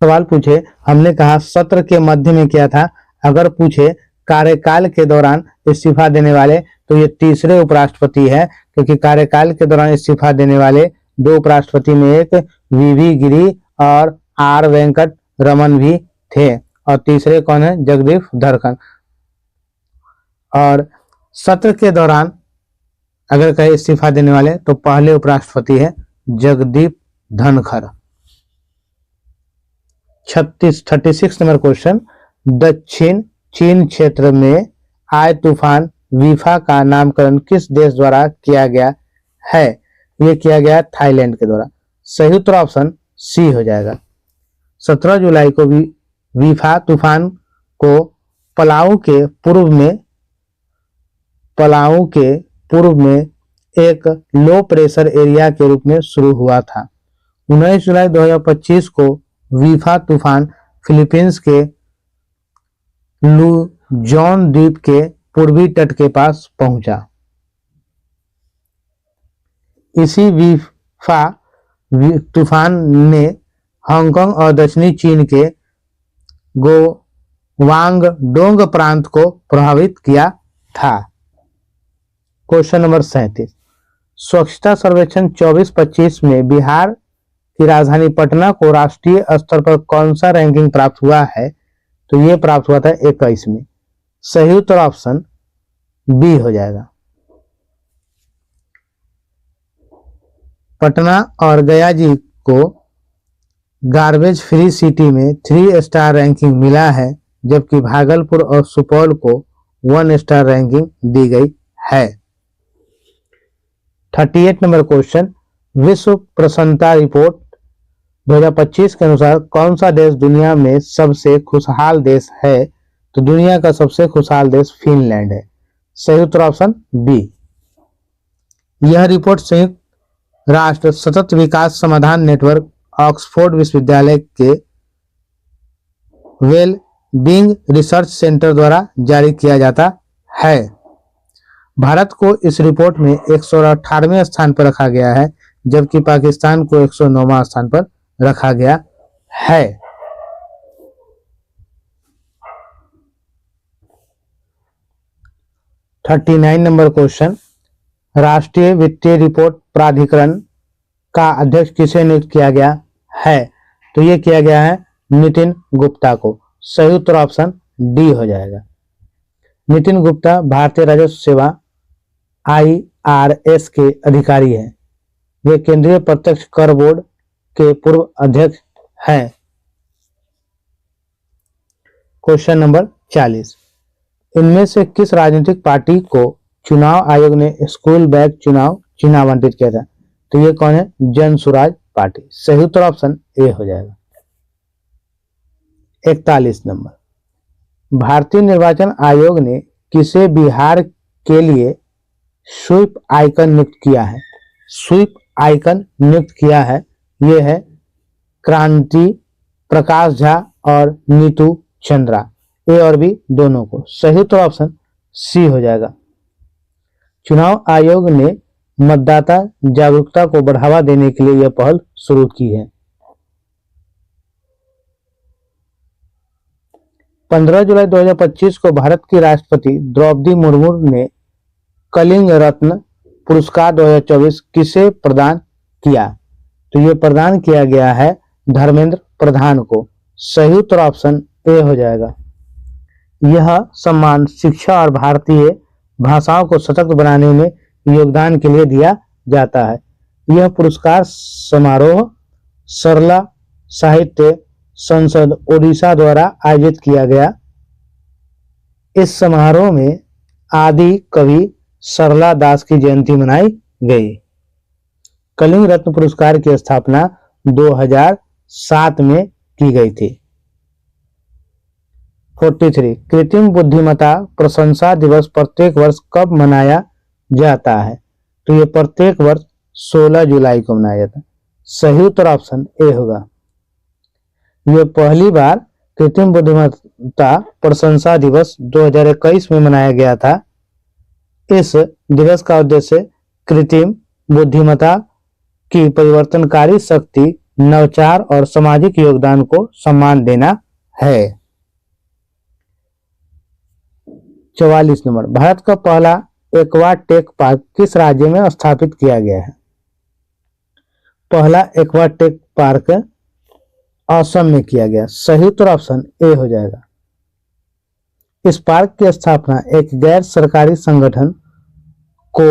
सवाल पूछे, हमने कहा सत्र के मध्य में क्या था। अगर पूछे कार्यकाल के दौरान इस्तीफा देने वाले तो ये तीसरे उपराष्ट्रपति है, क्योंकि कार्यकाल के दौरान इस्तीफा देने वाले दो उपराष्ट्रपति में एक वीवी गिरी और आर वेंकट रमन भी थे, और तीसरे कौन है? जगदीप धनखड़। और सत्र के दौरान अगर कहे इस्तीफा देने वाले तो पहले उपराष्ट्रपति है जगदीप धनखड़। 36 नंबर क्वेश्चन, दक्षिण चीन क्षेत्र में आए तूफान वीफा का नामकरण किस देश द्वारा किया गया है? ये किया गया थाईलैंड के द्वारा। सही उत्तर ऑप्शन सी हो जाएगा। 17 जुलाई को वीफा तूफान को पलाऊ के पूर्व में एक लो प्रेशर एरिया के रूप में शुरू हुआ था। 19 जुलाई 2025 को वीफा तूफान फिलीपींस के लुजोन द्वीप के पूर्वी तट के पास पहुंचा। इसी वीफा तूफान ने हांगकांग और दक्षिणी चीन के गुआंगडोंग प्रांत को प्रभावित किया था। Question number 37। स्वच्छता सर्वेक्षण 24-25 में बिहार की राजधानी पटना को राष्ट्रीय स्तर पर कौन सा रैंकिंग प्राप्त हुआ है? तो ये प्राप्त हुआ था 21 में। सही उत्तर ऑप्शन बी हो जाएगा। पटना और गया जी को गार्बेज फ्री सिटी में 3 स्टार रैंकिंग मिला है, जबकि भागलपुर और सुपौल को 1 स्टार रैंकिंग दी गई है। 38 नंबर क्वेश्चन, विश्व प्रसन्नता रिपोर्ट 2025 के अनुसार कौन सा देश दुनिया में सबसे खुशहाल देश है? तो दुनिया का सबसे खुशहाल देश फिनलैंड है। सही उत्तर ऑप्शन बी। यह रिपोर्ट संयुक्त राष्ट्र सतत विकास समाधान नेटवर्क ऑक्सफोर्ड विश्वविद्यालय के वेल बीइंग रिसर्च सेंटर द्वारा जारी किया जाता है। भारत को इस रिपोर्ट में 118वें स्थान पर रखा गया है, जबकि पाकिस्तान को 109वां स्थान पर रखा गया है। $39 नंबर क्वेश्चन, राष्ट्रीय वित्तीय रिपोर्ट प्राधिकरण का अध्यक्ष किसे नियुक्त किया गया है? तो ये किया गया है नितिन गुप्ता को। सही उत्तर ऑप्शन डी हो जाएगा। नितिन गुप्ता भारतीय राजस्व सेवा IRS के अधिकारी हैं। वे केंद्रीय प्रत्यक्ष कर बोर्ड के पूर्व अध्यक्ष हैं। क्वेश्चन नंबर 40, इनमें से किस राजनीतिक पार्टी को चुनाव आयोग ने स्कूल बैग चुनाव चिन्ह आवंटित किया था? तो ये कौन है? जन सुराज पार्टी। सही उत्तर ऑप्शन ए हो जाएगा। 41 नंबर, भारतीय निर्वाचन आयोग ने किसे बिहार के लिए स्वीप आइकन नियुक्त किया है? स्वीप आइकन नियुक्त किया है, ये है क्रांति प्रकाश झा और नीतू चंद्रा, ए और बी दोनों को। सही उत्तर ऑप्शन सी हो जाएगा। चुनाव आयोग ने मतदाता जागरूकता को बढ़ावा देने के लिए यह पहल शुरू की है। 15 जुलाई 2025 को भारत की राष्ट्रपति द्रौपदी मुर्मू ने कलिंग रत्न पुरस्कार 2024 किसे प्रदान किया? तो ये प्रदान किया गया है धर्मेंद्र प्रधान को। सही उत्तर ऑप्शन ए हो जाएगा। यह सम्मान शिक्षा और भारतीय भाषाओं को सशक्त बनाने में योगदान के लिए दिया जाता है। यह पुरस्कार समारोह सरला साहित्य संसद ओडिशा द्वारा आयोजित किया गया। इस समारोह में आदि कवि सरला दास की जयंती मनाई गई। कलिंग रत्न पुरस्कार की स्थापना 2007 में की गई थी। 43 कृत्रिम बुद्धिमत्ता प्रशंसा दिवस प्रत्येक वर्ष कब मनाया जाता है? तो ये प्रत्येक वर्ष 16 जुलाई को मनाया जाता है। सही उत्तर ऑप्शन ए होगा। ये पहली बार कृत्रिम बुद्धिमत्ता प्रशंसा दिवस 2021 में मनाया गया था। इस दिवस का उद्देश्य कृत्रिम बुद्धिमत्ता की परिवर्तनकारी शक्ति, नवाचार और सामाजिक योगदान को सम्मान देना है। 44 नंबर, भारत का पहला एक्वा टेक पार्क किस राज्य में स्थापित किया गया है? पहला एक्वा टेक पार्क असम में किया गया। सही उत्तर ऑप्शन ए हो जाएगा। इस पार्क की स्थापना एक गैर सरकारी संगठन को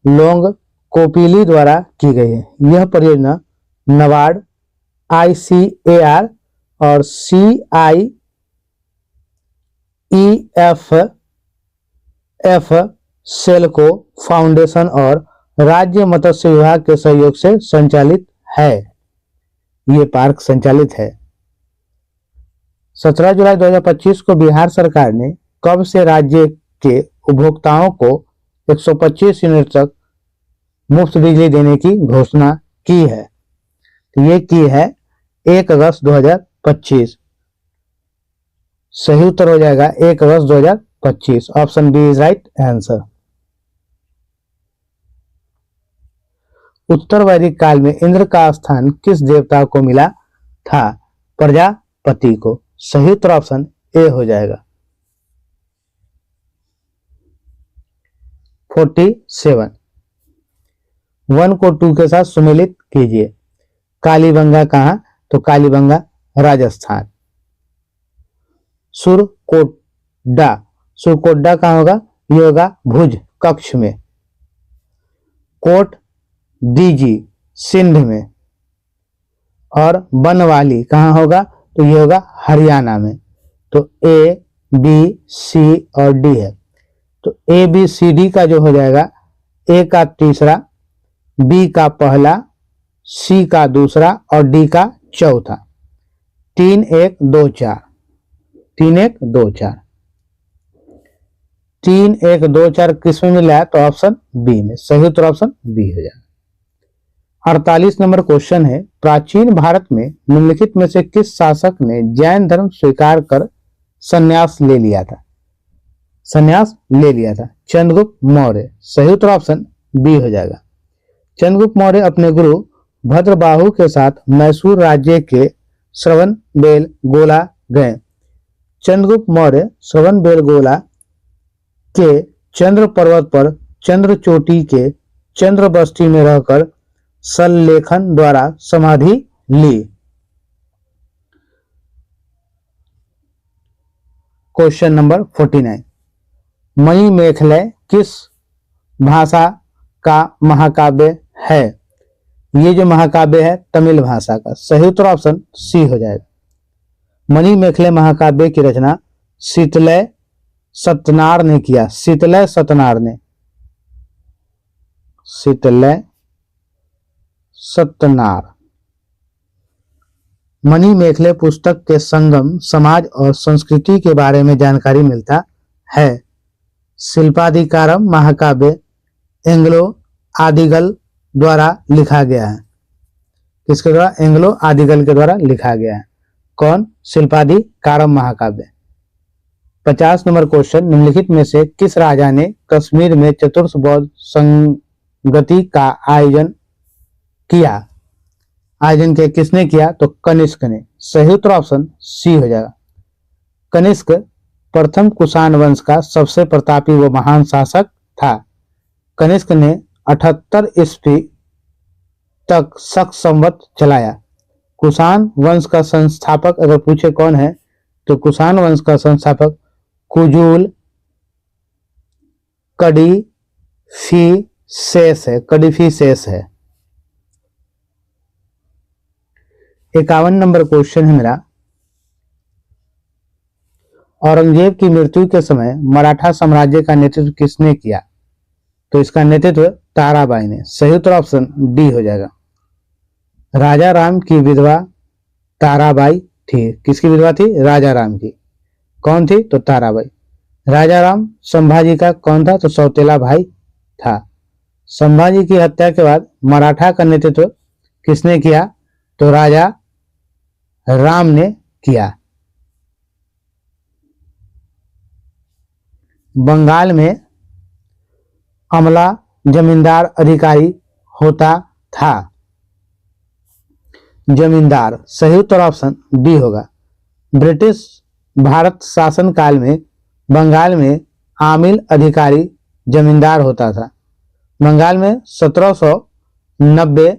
लोंग कोपिली द्वारा की गई है। यह परियोजना नबार्ड, ICAR और CIEF सेल्को फाउंडेशन और राज्य मत्स्य विभाग के सहयोग से संचालित है। ये पार्क संचालित है। 17 जुलाई 2025 को बिहार सरकार ने कब से राज्य के उपभोक्ताओं को 125 यूनिट तक मुफ्त बिजली देने की घोषणा की है? तो ये की है 1 अगस्त 2025। सही उत्तर हो जाएगा 1 अगस्त 2025। Option B is right answer. उत्तर वैदिक काल में इंद्र का स्थान किस देवता को मिला था? प्रजापति को। सही उत्तर ऑप्शन ए हो जाएगा। 47 1 को 2 के साथ सुमेलित कीजिए। कालीबंगा कहाँ? तो कालीबंगा राजस्थान। सुरकोड्डा, सुरकोड्डा कहाँ होगा? ये होगा भुज कक्ष में। कोट डीजी सिंध में। और बनवाली कहाँ होगा? तो ये होगा हरियाणा में। तो ए बी सी और डी है। तो ए बी सी डी का जो हो जाएगा, ए का तीसरा, बी का पहला, सी का दूसरा और डी का चौथा। 3 1 2 4 3 1 2 4 3 1 2 4 किस में मिला है? तो ऑप्शन बी में। सही उत्तर ऑप्शन बी हो जाएगा। 48 नंबर क्वेश्चन है, प्राचीन भारत में निम्नलिखित में से किस शासक ने जैन धर्म स्वीकार कर संन्यास ले लिया था? संन्यास ले लिया था। चंद्रगुप्त मौर्य। सही उत्तर ऑप्शन बी हो जाएगा। चंद्रगुप्त मौर्य अपने गुरु भद्रबाहु के साथ मैसूर राज्य के श्रवणबेलगोला गए। चंद्रगुप्त मौर्य श्रवणबेलगोला के चंद्र पर्वत पर चंद्र चोटी के चंद्र बस्ती में रहकर सल्लेखन द्वारा समाधि ली। क्वेश्चन नंबर 49, मणिमेखले किस भाषा का महाकाव्य है? ये जो महाकाव्य है तमिल भाषा का। सही उत्तर ऑप्शन सी हो जाएगा। मणिमेखले महाकाव्य की रचना शीतलय सतनार ने किया। शीतलय सतनार ने। शीतलय सतनार। मणिमेखले पुस्तक के संगम समाज और संस्कृति के बारे में जानकारी मिलता है। शिल्पाधिकारम महाकाव्य एंग्लो आदिगल द्वारा लिखा गया है। किसके द्वारा? एंग्लो आदिगल के द्वारा लिखा गया है। कौन? शिल्पादि कारम महाकाव्य। 50 नंबर क्वेश्चन, निम्नलिखित में से किस राजा ने कश्मीर में चतुर्थ बौद्ध संगति का आयोजन किया? आयोजन के किसने किया? तो कनिष्क ने। सही उत्तर ऑप्शन सी हो जाएगा। कनिष्क प्रथम कुषाण वंश का सबसे प्रतापी व महान शासक था। कनिष्क ने 78 ईस्वी तक शक संवत चलाया। कुषाण वंश का संस्थापक अगर पूछे कौन है तो कुषाण वंश का संस्थापक कुजुल कडिफिसेस है। कडिफिसेस है। 51 नंबर क्वेश्चन है मेरा, औरंगजेब की मृत्यु के समय मराठा साम्राज्य का नेतृत्व किसने किया? तो इसका नेतृत्व ताराबाई ने। सही उत्तर ऑप्शन डी हो जाएगा। राजा राम की विधवा ताराबाई थी। किसकी विधवा थी? राजा राम की। कौन थी? तो ताराबाई। राजा राम संभाजी का कौन था? तो सौतेला भाई था। संभाजी की हत्या के बाद मराठा का नेतृत्व किसने किया? तो राजा राम ने किया। बंगाल में अमला जमींदार अधिकारी होता था। जमींदार। सही उत्तर ऑप्शन डी होगा। ब्रिटिश भारत शासन काल में बंगाल में आमिल अधिकारी जमींदार होता था। बंगाल में 1790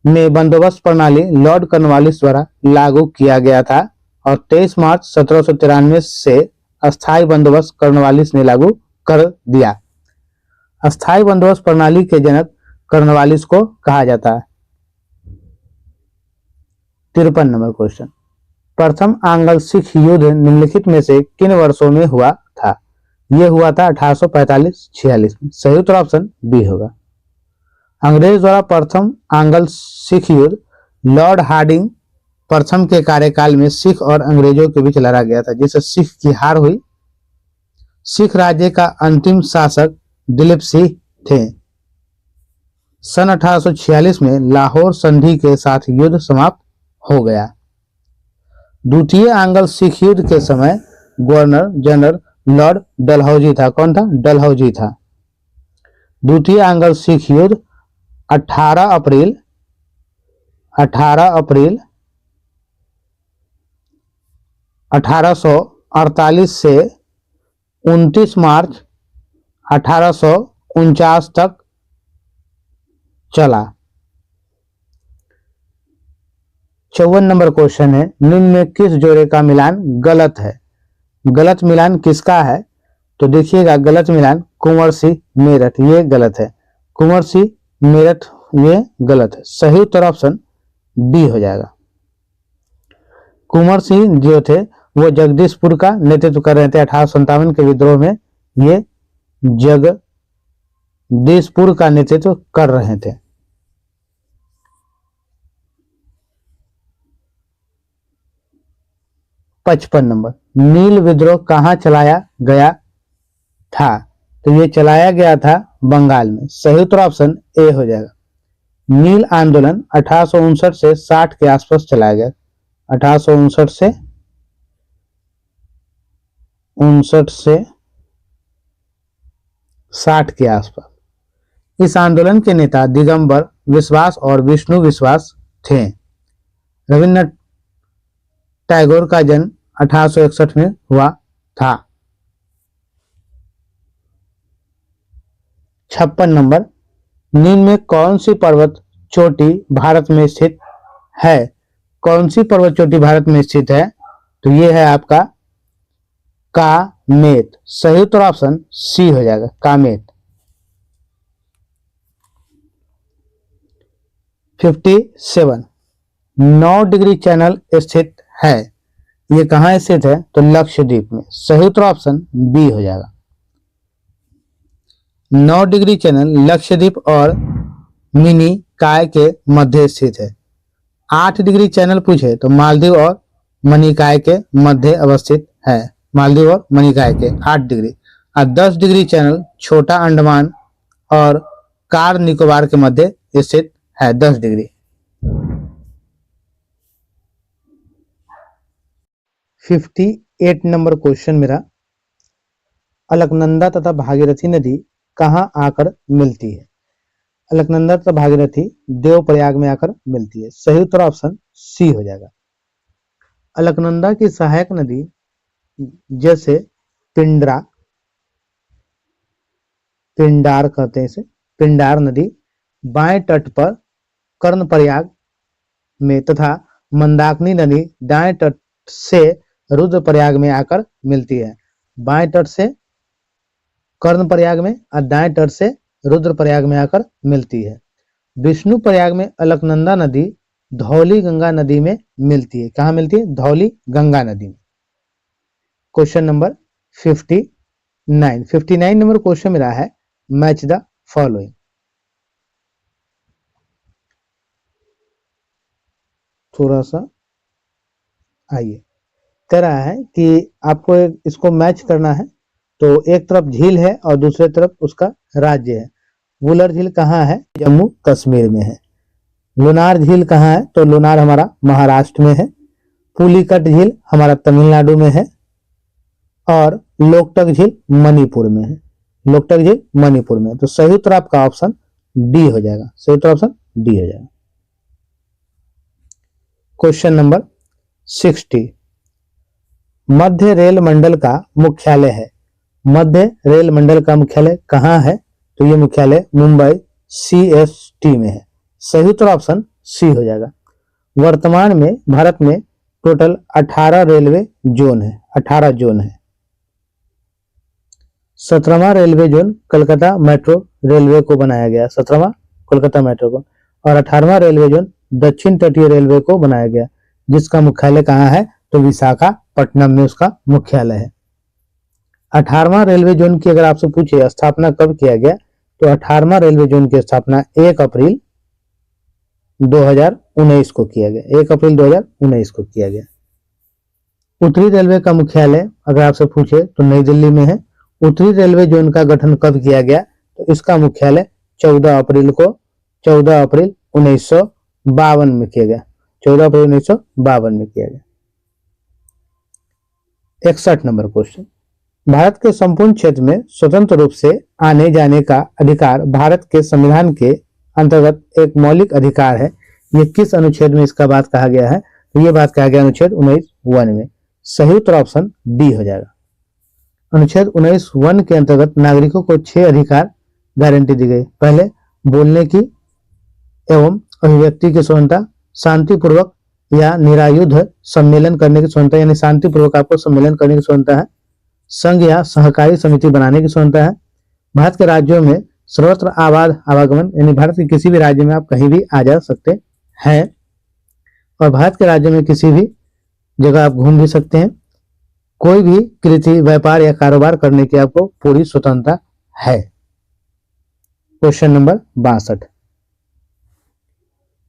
में बंदोबस्त प्रणाली लॉर्ड कॉर्नवालिस द्वारा लागू किया गया था और 23 मार्च 1793 से अस्थायी बंदोबस्त कॉर्नवालिस ने लागू कर दिया। अस्थायी बंदोबस्त प्रणाली के जनक कॉर्नवालिस को कहा जाता है। 53 नंबर क्वेश्चन, प्रथम आंग्ल सिख युद्ध निम्नलिखित में से किन वर्षों में हुआ था? यह हुआ था 1845-46 में। सही उत्तर ऑप्शन बी होगा। अंग्रेज द्वारा प्रथम आंग्ल सिख युद्ध लॉर्ड हार्डिंग प्रथम के कार्यकाल में सिख और अंग्रेजों के बीच लड़ा गया था, जिससे सिख की हार हुई। सिख राज्य का अंतिम शासक दिलीप सिंह थे। सन 1846 में लाहौर संधि के साथ युद्ध समाप्त हो गया। द्वितीय आंग्ल सिख युद्ध के समय गवर्नर जनरल लॉर्ड डलहौजी था। कौन था? डलहौजी था। द्वितीय आंग्ल सिख युद्ध 18 अप्रैल 1848 से 29 मार्च 1849 तक चला। 54 नंबर क्वेश्चन है, निम्न में किस जोड़े का मिलान गलत है? गलत मिलान किसका है? तो देखिएगा, गलत मिलान कुंवर सिंह मेरठ, ये गलत है। कुंवर सिंह मेरठ ये गलत है। सही उत्तर ऑप्शन डी हो जाएगा। कुंवर सिंह जो थे वो जगदीशपुर का नेतृत्व कर रहे थे 1857 के विद्रोह में। ये जगदीशपुर का नेतृत्व कर रहे थे। पचपन नंबर, नील विद्रोह कहां चलाया गया था? तो ये चलाया गया था बंगाल में। सही उत्तर ऑप्शन ए हो जाएगा। नील आंदोलन 1859 से 60 के आसपास चलाया गया। 1859 से 60 के आसपास। इस आंदोलन के नेता दिगंबर विश्वास और विष्णु विश्वास थे। रविन्द्रनाथ टैगोर का जन्म 1861 में हुआ था। 56 नंबर, निम्न में कौन सी पर्वत चोटी भारत में स्थित है? कौन सी पर्वत चोटी भारत में स्थित है? तो ये है आपका कामेत। सही उत्तर ऑप्शन सी हो जाएगा, कामेत। 57, 9 डिग्री चैनल स्थित है। ये कहां स्थित है? तो लक्षद्वीप में। सही उत्तर ऑप्शन बी हो जाएगा। 9 डिग्री चैनल लक्षद्वीप और मिनी काय के मध्य स्थित है। 8 डिग्री चैनल पूछे तो मालदीव और मणिकाय के मध्य अवस्थित है। मालदीव और मणिकाय के 8 डिग्री। और 10 डिग्री चैनल छोटा अंडमान और कार निकोबार के मध्य स्थित है 10 डिग्री। 58 नंबर क्वेश्चन मेरा, अलकनंदा तथा भागीरथी नदी कहाँ आकर मिलती है? अलकनंदा तथा भागीरथी देवप्रयाग में आकर मिलती है। सही उत्तर ऑप्शन सी हो जाएगा। अलकनंदा की सहायक नदी जैसे पिंडार कहते हैं इसे, पिंडार नदी बाएं तट पर कर्णप्रयाग में तथा मंदाकिनी नदी दाएं तट से रुद्रप्रयाग में आकर मिलती है। बाएं तट से कर्णप्रयाग में और दाएं तट से रुद्रप्रयाग में आकर मिलती है। विष्णु प्रयाग में अलकनंदा नदी धौली गंगा नदी में मिलती है। कहाँ मिलती है? धौली गंगा नदी में। क्वेश्चन नंबर 59 नंबर क्वेश्चन मेरा है, मैच द फॉलोइंग। थोड़ा सा आइए, कह रहा है कि आपको इसको मैच करना है। तो एक तरफ झील है और दूसरे तरफ उसका राज्य है। वुलर झील कहाँ है? जम्मू कश्मीर में है। लुनार झील कहाँ है? तो लुनार हमारा महाराष्ट्र में है। पुलिकट झील हमारा तमिलनाडु में है और लोकटक झील मणिपुर में है। लोकटक झील मणिपुर में है। तो सही उत्तर आपका ऑप्शन डी हो जाएगा। सही उत्तर ऑप्शन डी हो जाएगा। क्वेश्चन नंबर 60, मध्य रेल मंडल का मुख्यालय है। मध्य रेल मंडल का मुख्यालय कहाँ है? तो ये मुख्यालय मुंबई CST में है। सही उत्तर ऑप्शन सी हो जाएगा। वर्तमान में भारत में टोटल 18 रेलवे जोन है। 18 जोन है। 17वां railway zone Calcutta metro railway को बनाया गया। 17वां कोलकाता मेट्रो को। और 18वां रेलवे जोन दक्षिण तटीय रेलवे को बनाया गया, जिसका मुख्यालय कहाँ है? तो विशाखापट्टनम में उसका मुख्यालय है। 18वां रेलवे जोन की अगर आपसे पूछे स्थापना कब किया गया, तो 18वां रेलवे जोन की स्थापना 1 अप्रैल 2019 को किया गया। 1 अप्रैल 2019 को किया गया। उत्तरी रेलवे का मुख्यालय अगर आपसे पूछे तो नई दिल्ली में है। उत्तरी रेलवे जोन का गठन कब किया गया, तो इसका मुख्यालय 14 अप्रैल 1952 में किया गया। 14 अप्रैल 1952 में किया गया। 61 नंबर क्वेश्चन, भारत के संपूर्ण क्षेत्र में स्वतंत्र रूप से आने जाने का अधिकार भारत के संविधान के अंतर्गत एक मौलिक अधिकार है। ये किस अनुच्छेद में इसका बात कहा गया है? तो ये बात कहा गया अनुच्छेद 19(1) में। सही उत्तर ऑप्शन डी हो जाएगा। अनुच्छेद 19(1) के अंतर्गत नागरिकों को 6 अधिकार गारंटी दी गई। पहले, बोलने की एवं अभिव्यक्ति की स्वतंत्रता, शांतिपूर्वक या निरायुध सम्मेलन करने की स्वतंत्रता, यानी शांतिपूर्वक आपको सम्मेलन करने की स्वतंत्रता है। संघ या सहकारी समिति बनाने की स्वतंत्रता है। भारत के राज्यों में सर्वत्र आवागमन, यानी भारत के किसी भी राज्य में आप कहीं भी आ जा सकते हैं और भारत के राज्य में किसी भी जगह आप घूम भी सकते हैं। कोई भी कृषि, व्यापार या कारोबार करने की आपको पूरी स्वतंत्रता है। क्वेश्चन नंबर 62,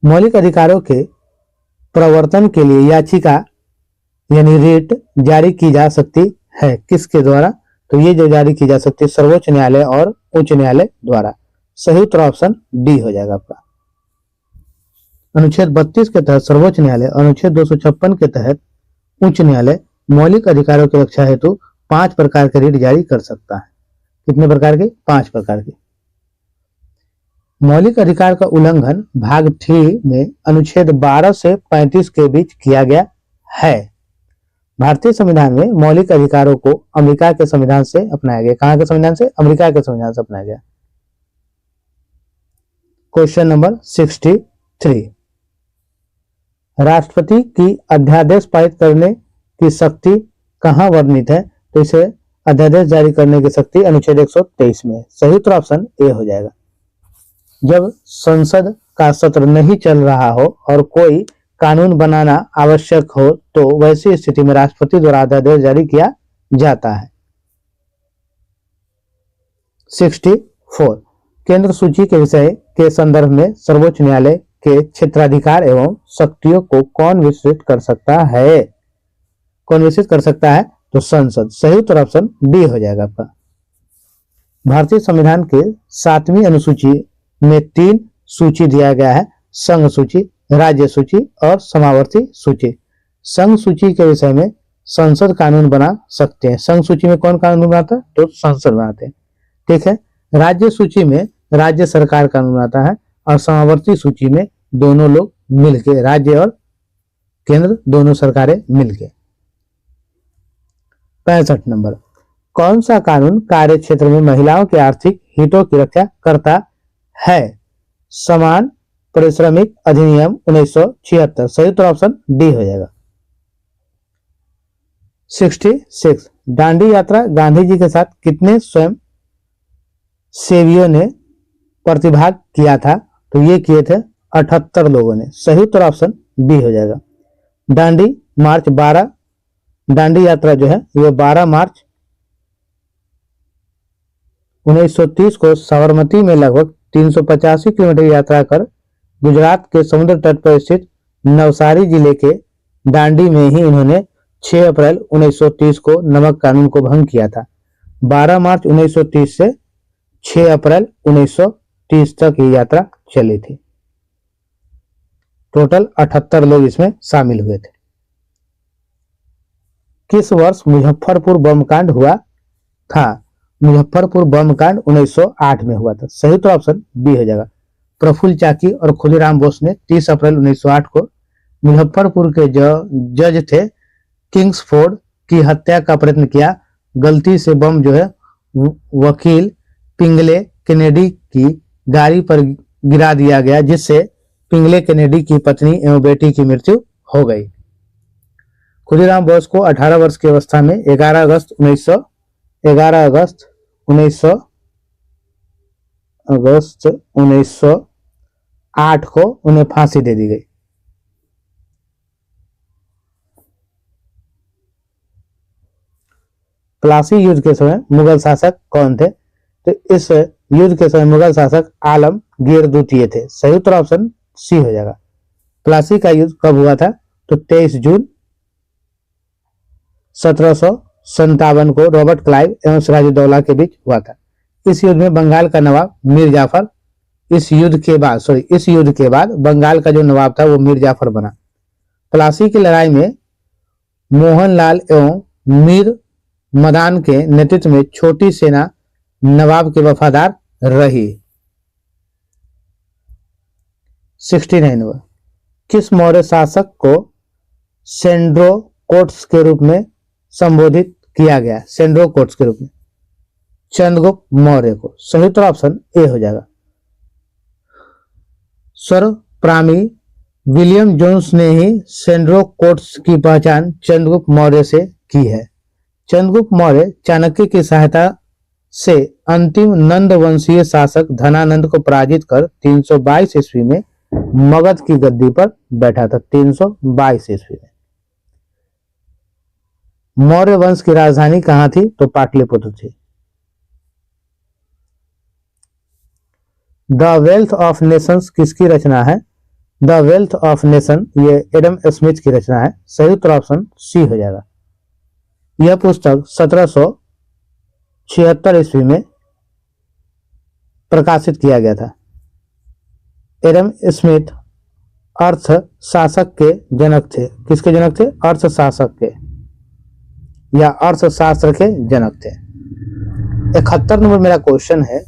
मौलिक अधिकारों के प्रवर्तन के लिए याचिका यानी रिट जारी की जा सकती है किसके द्वारा? तो ये जो जारी की जा सकती है सर्वोच्च न्यायालय और उच्च न्यायालय द्वारा। सही उत्तर ऑप्शन डी हो जाएगा आपका। अनुच्छेद 32 के तहत सर्वोच्च न्यायालय और अनुच्छेद 256 के तहत उच्च न्यायालय मौलिक अधिकारों की रक्षा हेतु 5 प्रकार के रिट जारी कर सकता है। कितने प्रकार के? 5 प्रकार के। मौलिक अधिकार का उल्लंघन भाग 3 में अनुच्छेद 12 से 35 के बीच किया गया है। भारतीय संविधान में मौलिक अधिकारों को अमेरिका के संविधान से अपनाया गया। कहां के संविधान से? अमेरिका के संविधान से अपनाया गया। क्वेश्चन नंबर 63, राष्ट्रपति की अध्यादेश पारित करने की शक्ति कहां वर्णित है? तो इसे अध्यादेश जारी करने की शक्ति अनुच्छेद 123 में। सही उत्तर ऑप्शन ए हो जाएगा। जब संसद का सत्र नहीं चल रहा हो और कोई कानून बनाना आवश्यक हो तो वैसी स्थिति में राष्ट्रपति द्वारा अध्यादेश जारी किया जाता है। 64, केंद्र सूची के विषय के संदर्भ में सर्वोच्च न्यायालय के क्षेत्राधिकार एवं शक्तियों को कौन विस्तृत कर सकता है? कौन विस्तृत कर सकता है? तो संसद। सही उत्तर ऑप्शन डी हो जाएगा आपका। भारतीय संविधान के 7वीं अनुसूची में 3 सूची दिया गया है, संघ सूची, राज्य सूची और समावर्ती सूची। संघ सूची के विषय में संसद कानून बना सकते हैं। संघ सूची में कौन कानून बनाता है? तो संसद बनाते हैं। ठीक है। राज्य सूची में राज्य सरकार कानून बनाता है और समावर्ती सूची में दोनों लोग मिलके, राज्य और केंद्र दोनों सरकारें मिलके। 65 नंबर, कौन सा कानून कार्य क्षेत्र में महिलाओं के आर्थिक हितों की रक्षा करता है? समान पारिश्रमिक अधिनियम 1976। सही उत्तर ऑप्शन डी हो जाएगा। 66, दांडी यात्रा गांधी जी के साथ कितने स्वयं सेवियों ने प्रतिभाग किया था? तो ये किए थे 78 लोगों ने। सही उत्तर ऑप्शन बी हो जाएगा। दांडी मार्च 12, दांडी यात्रा जो है ये 12 मार्च 1930 को साबरमती में लगभग 385 किलोमीटर यात्रा कर गुजरात के समुद्र तट पर स्थित नवसारी जिले के दांडी में ही इन्होंने 6 अप्रैल 1930 को नमक कानून को भंग किया था। 12 मार्च 1930 से 6 अप्रैल 1930 तक ये यात्रा चली थी। टोटल 78 लोग इसमें शामिल हुए थे। किस वर्ष मुजफ्फरपुर बम कांड हुआ था? मुजफ्फरपुर बम कांड 1908 में हुआ था। सही तो ऑप्शन बी हो जाएगा। प्रफुल्ल चाकी और खुदीराम बोस ने 30 अप्रैल 1908 को मुजफ्फरपुर के जज थे किंग्सफोर्ड की हत्या का प्रयत्न किया। गलती से बम जो है वकील पिंगले केनेडी की गाड़ी पर गिरा दिया गया, जिससे पिंगले केनेडी की पत्नी एवं बेटी की मृत्यु हो गई। खुदीराम बोस को 18 वर्ष की अवस्था में 11 अगस्त 1908 को उन्हें फांसी दे दी गई। प्लासी युद्ध के समय मुगल शासक कौन थे? तो इस युद्ध के समय मुगल शासक आलमगीर द्वितीय थे। सही उत्तर ऑप्शन सी हो जाएगा। प्लासी का युद्ध कब हुआ था? तो 23 जून 1757 को रॉबर्ट क्लाइव एवं सिराजुद्दौला के बीच हुआ था। इस युद्ध में बंगाल का नवाब मीर जाफर, इस युद्ध के बाद बंगाल का जो नवाब था वो मीर जाफर बना। प्लासी की लड़ाई में मोहनलाल एवं मीर मदान के नेतृत्व में छोटी सेना नवाब के वफादार रही। 69, किस मौर्य शासक को सेंड्रोकोट्स के रूप में संबोधित किया गया? सेंड्रोकोट्स के रूप में चंद्रगुप्त मौर्य को। सही उत्तर ऑप्शन ए हो जाएगा। सर प्रामी विलियम जोन्स ने ही सेंड्रोकोट्स की पहचान चंद्रगुप्त मौर्य से की है। चंद्रगुप्त मौर्य चाणक्य की सहायता से अंतिम नंद वंशीय शासक धनानंद को पराजित कर 322 ईस्वी में मगध की गद्दी पर बैठा था। 322 ईस्वी में। मौर्य वंश की राजधानी कहां थी? तो पाटलिपुत्र थी। द वेल्थ ऑफ नेशंस किसकी रचना है? द वेल्थ ऑफ नेशन ये एडम स्मिथ की रचना है। सही उत्तर ऑप्शन सी हो जाएगा। यह पुस्तक 1776 ईस्वी में प्रकाशित किया गया था। एडम स्मिथ अर्थशास्त्र के जनक थे। किसके जनक थे? अर्थशास्त्र के या अर्थशास्त्र के जनक थे। 71 नंबर मेरा क्वेश्चन है,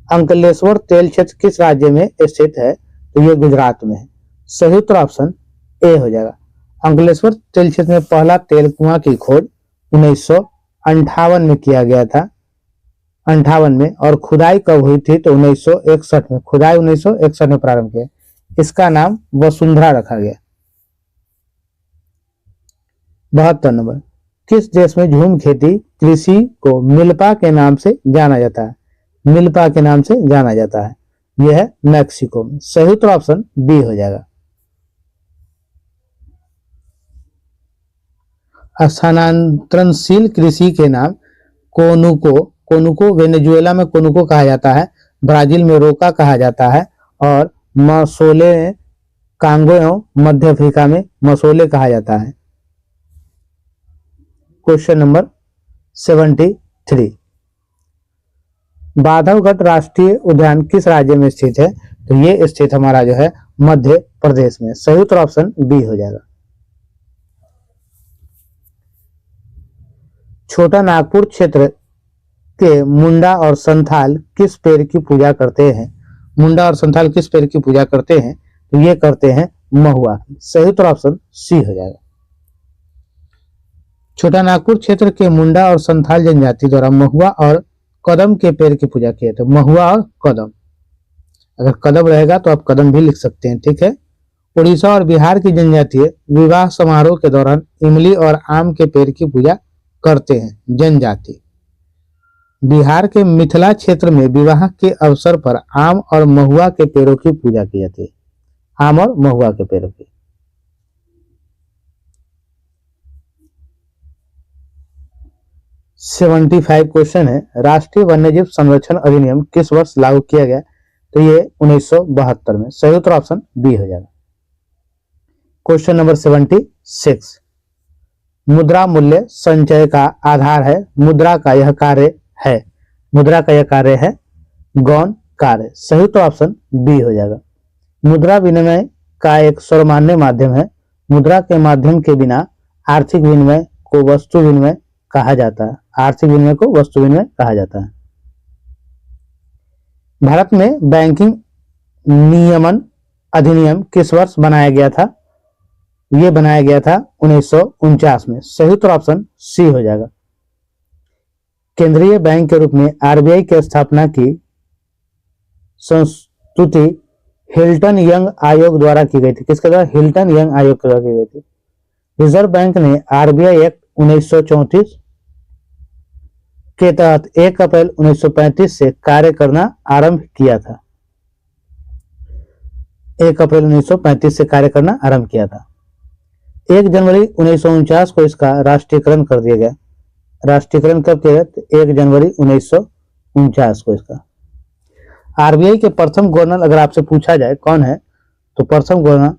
अंकलेश्वर तेल क्षेत्र किस राज्य में स्थित है? तो ये गुजरात में है। सही उत्तर ऑप्शन ए हो जाएगा। अंकलेश्वर तेल क्षेत्र में पहला तेल कुआं की खोज 1958 में किया गया था। 58 में। और खुदाई कब हुई थी? तो 1961 में। खुदाई 1961 में प्रारंभ किया। इसका नाम वसुंधरा रखा गया। 72 नंबर, किस देश में झूम खेती कृषि को मिल्पा के नाम से जाना जाता है? मिल्पा के नाम से जाना जाता है। यह है मैक्सिको में। सही उत्तर ऑप्शन बी हो जाएगा। स्थानांतरणशील कृषि के नाम कोनुको वेनेजुएला में कोनुको कहा जाता है, ब्राजील में रोका कहा जाता है और मसोले कांगो एवं मध्य अफ्रीका में मसोले कहा जाता है। क्वेश्चन नंबर 73, बांधवगढ़ राष्ट्रीय उद्यान किस राज्य में स्थित है? तो ये स्थित हमारा जो है मध्य प्रदेश में। सही उत्तर ऑप्शन बी हो जाएगा। छोटा नागपुर क्षेत्र के मुंडा और संथाल किस पेड़ की पूजा करते हैं? मुंडा और संथाल किस पेड़ की पूजा करते हैं? तो ये करते हैं महुआ की। सही उत्तर ऑप्शन सी हो जाएगा। छोटा नागपुर क्षेत्र के मुंडा और संथाल जनजाति द्वारा महुआ और कदम के पेड़ की पूजा की है। तो महुआ और कदम, अगर कदम रहेगा तो आप कदम भी लिख सकते हैं, ठीक है। उड़ीसा और बिहार की जनजातीय विवाह समारोह के दौरान इमली और आम के पेड़ की पूजा करते हैं। जनजाति बिहार के मिथिला क्षेत्र में विवाह के अवसर पर आम और महुआ के पेड़ों की पूजा की जाती है। आम और महुआ के पेड़ों की। सेवेंटी 75 क्वेश्चन है, राष्ट्रीय वन्यजीव संरक्षण अधिनियम किस वर्ष लागू किया गया? तो ये 1972 में। सही उत्तर ऑप्शन बी हो जाएगा। क्वेश्चन नंबर 76, मुद्रा मूल्य संचय का आधार है। मुद्रा का यह कार्य है। मुद्रा का यह कार्य है गौण कार्य। सही उत्तर ऑप्शन बी हो जाएगा। मुद्रा विनिमय का एक सर्वमान्य माध्यम है। मुद्रा के माध्यम के बिना आर्थिक विनिमय को वस्तु विनिमय कहा जाता है। आर्थिक विनिमय को वस्तु विनिमय कहा जाता है। भारत में बैंकिंग नियमन अधिनियम किस वर्ष बनाया गया था? यह बनाया गया था 1949 में। सही उत्तर ऑप्शन सी हो जाएगा। केंद्रीय बैंक के रूप में आरबीआई की स्थापना की संस्तुति हिल्टन यंग आयोग द्वारा की गई थी। किसके द्वारा? हिल्टन यंग आयोग के द्वारा की गई थी। रिजर्व बैंक ने आरबीआई एक्ट 1934 के तहत 1 अप्रैल 1935 से कार्य करना आरंभ किया था। 1 अप्रैल 1935 से कार्य करना आरंभ किया था। 1 जनवरी 1949 को इसका राष्ट्रीयकरण कर दिया गया। राष्ट्रीयकरण कब किया गया? 1 जनवरी 1949 को इसका। आरबीआई के प्रथम गवर्नर अगर आपसे पूछा जाए कौन है, तो प्रथम गवर्नर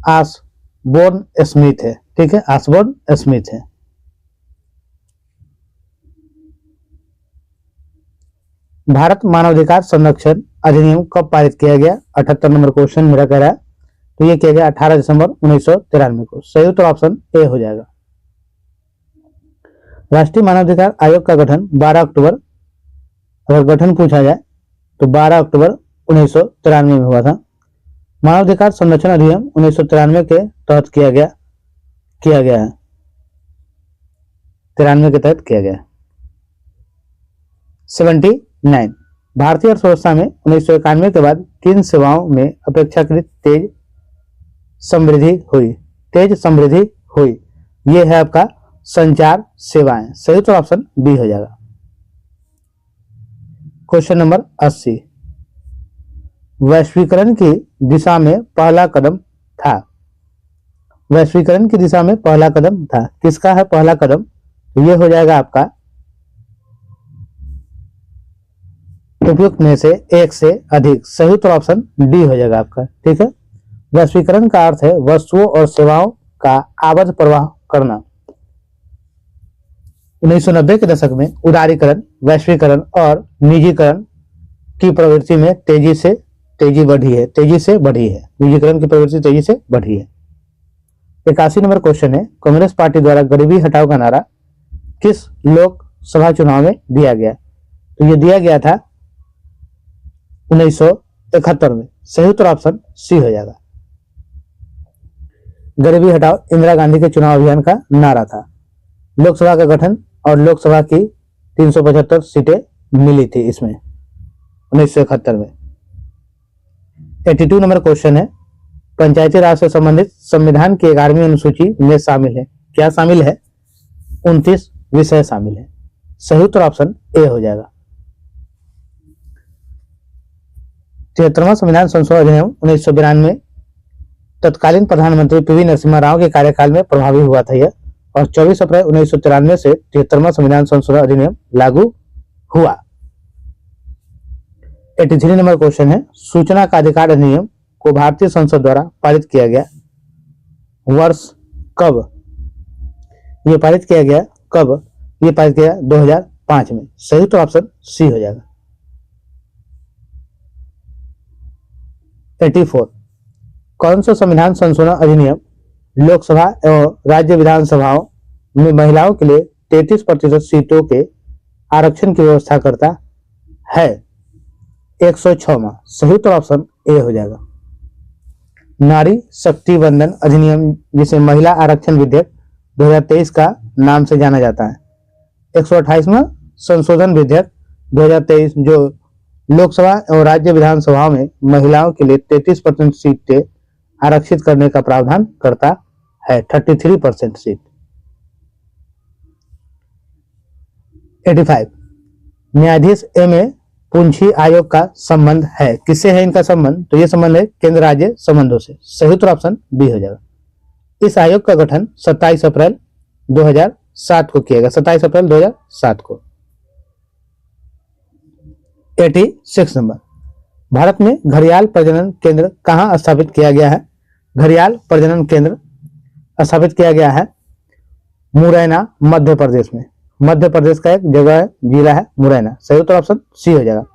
ऑसबोर्न स्मिथ है। ठीक है, ऑसबोर्न स्मिथ है। भारत मानवाधिकार संरक्षण अधिनियम कब पारित किया गया? 78 नंबर क्वेश्चन मेरा कह रहा है। तो ये किया गया 18 दिसंबर 1993 को। सही उत्तर ऑप्शन ए हो जाएगा। राष्ट्रीय मानवाधिकार आयोग का गठन 12 अक्टूबर, अगर गठन पूछा जाए तो 12 अक्टूबर 1993 में हुआ था। मानवाधिकार संरक्षण अधिनियम 1993 के तहत किया गया है। 93 के तहत किया गया। 79, भारतीय अर्थव्यवस्था में 1991 के बाद किन सेवाओं में अपेक्षाकृत तेज समृद्धि हुई? यह है आपका संचार सेवाएं। सही उत्तर ऑप्शन बी हो जाएगा। क्वेश्चन नंबर 80, वैश्वीकरण की दिशा में पहला कदम था। वैश्वीकरण की दिशा में पहला कदम था, किसका है पहला कदम? तो यह हो जाएगा आपका उपयुक्त में से एक से अधिक। सही उत्तर ऑप्शन डी हो जाएगा आपका। ठीक है, वैश्वीकरण का अर्थ है वस्तुओं और सेवाओं का आबद्ध प्रवाह करना। 1990 के दशक में उदारीकरण, वैश्वीकरण और निजीकरण की प्रवृत्ति में तेजी से बढ़ी है। निजीकरण की प्रवृत्ति तेजी से बढ़ी है। 81 नंबर क्वेश्चन है, कांग्रेस पार्टी द्वारा गरीबी हटाओ का नारा किस लोकसभा चुनाव में दिया गया? तो ये दिया गया था 1971 में। सही उत्तर ऑप्शन सी हो जाएगा। गरीबी हटाओ इंदिरा गांधी के चुनाव अभियान का नारा था। लोकसभा का गठन और लोकसभा की 375 सीटें मिली थी इसमें 1971 में। 82 नंबर क्वेश्चन है, पंचायती राज से संबंधित संविधान की 11वीं अनुसूची में शामिल है, क्या शामिल है? 29 विषय शामिल है। सही उत्तर ऑप्शन ए हो जाएगा। 73वां संविधान संशोधन अधिनियम 1992 तत्कालीन प्रधानमंत्री पीवी नरसिम्हा राव के कार्यकाल में प्रभावी हुआ था यह, और 24 अप्रैल 1993 से 73वां संविधान संशोधन अधिनियम लागू हुआ। 83 नंबर क्वेश्चन है, सूचना का अधिकार अधिनियम को भारतीय संसद द्वारा पारित किया गया वर्ष कब? ये पारित किया गया कब? ये पारित किया 2005 में। सही तो ऑप्शन सी हो जाएगा। 84 कौन सा संविधान संशोधन अधिनियम लोकसभा एवं राज्य विधानसभाओं में महिलाओं के लिए 33% सीटों के आरक्षण की व्यवस्था करता है? 106वां। सही उत्तर ऑप्शन ए हो जाएगा। नारी शक्ति वंदन अधिनियम, जिसे महिला आरक्षण विधेयक 2023 का नाम से जाना जाता है। 128वां संशोधन विधेयक 2023 जो लोकसभा एवं राज्य विधानसभाओं में महिलाओं के लिए 33% सीटें आरक्षित करने का प्रावधान करता है। 33% सीट। 85 न्यायाधीश एम.ए. पुंछी आयोग का संबंध है, किससे है इनका संबंध? तो ये संबंध है केंद्र राज्य संबंधों से। सही उत्तर ऑप्शन बी हो जाएगा। इस आयोग का गठन 27 अप्रैल 2007 को किया गया। 27 अप्रैल 2007 को। 86 नंबर। भारत में घड़ियाल प्रजनन केंद्र कहाँ स्थापित किया गया है? घड़ियाल प्रजनन केंद्र स्थापित किया गया है मुरैना, मध्य प्रदेश में। मध्य प्रदेश का एक जगह है, जिला है मुरैना। सही उत्तर ऑप्शन सी हो जाएगा।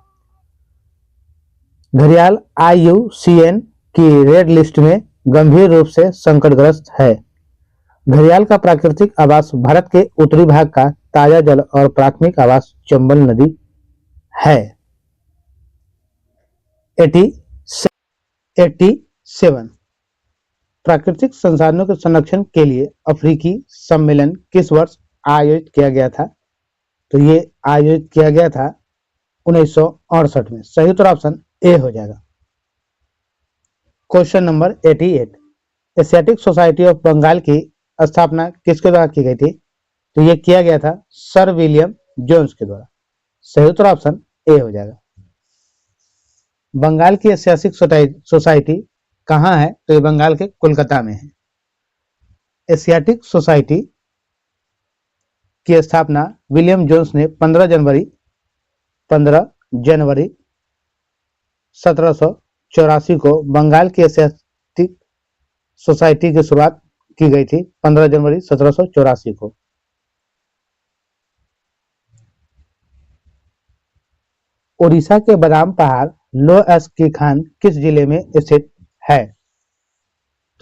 घड़ियाल IUCN की रेड लिस्ट में गंभीर रूप से संकटग्रस्त है। घड़ियाल का प्राकृतिक आवास भारत के उत्तरी भाग का ताजा जल और प्राथमिक आवास चंबल नदी है। 87 प्राकृतिक संसाधनों के संरक्षण के लिए अफ्रीकी सम्मेलन किस वर्ष आयोजित किया गया था? तो ये आयोजित किया गया था 1968 में। सही उत्तर ऑप्शन ए हो जाएगा। Question number 88 Asiatic Society of Bengal की स्थापना किसके द्वारा की गई थी? तो ये किया गया था सर विलियम जोन्स के द्वारा। सही उत्तर ऑप्शन ए हो जाएगा। बंगाल की एशियाटिक सोसाइटी कहाँ है? तो ये बंगाल के कोलकाता में है। एशियाटिक सोसाइटी की स्थापना विलियम जोन्स ने 15 जनवरी 1784 को बंगाल की एशियाटिक सोसाइटी की शुरुआत की गई थी। 15 जनवरी 1784 को। उड़ीसा के बादाम पहाड़ लोअस की खान किस जिले में स्थित है?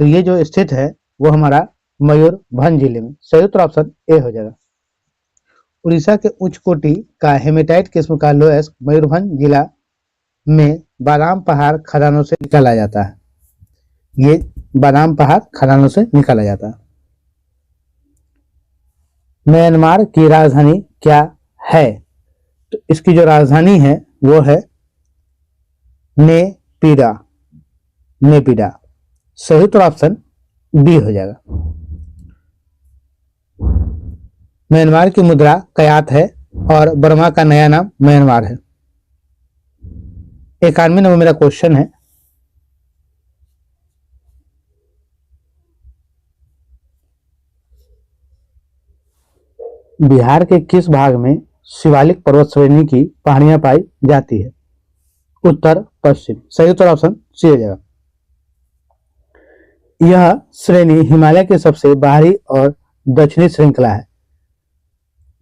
तो ये जो स्थित है वो हमारा मयूरभंज जिले में। सही उत्तर ऑप्शन ए हो जाएगा। उड़ीसा के उच्च कोटि का हेमेटाइट किस्म का लोएस मयूरभंज जिला में बादाम पहाड़ खदानों से निकाला जाता है। ये बादाम पहाड़ खदानों से निकाला जाता है। म्यांमार की राजधानी क्या है? तो इसकी जो राजधानी है वो है नेपिडा। नेपिडा। सही उत्तर ऑप्शन बी हो जाएगा। म्यांमार की मुद्रा कयात है और बर्मा का नया नाम म्यांमार है। 91 नंबर मेरा क्वेश्चन है, बिहार के किस भाग में शिवालिक पर्वत श्रेणी की पहाड़ियां पाई जाती है? उत्तर पश्चिम। सही उत्तर ऑप्शन सी हो जाएगा। यह श्रेणी हिमालय के सबसे बाहरी और दक्षिणी श्रृंखला है।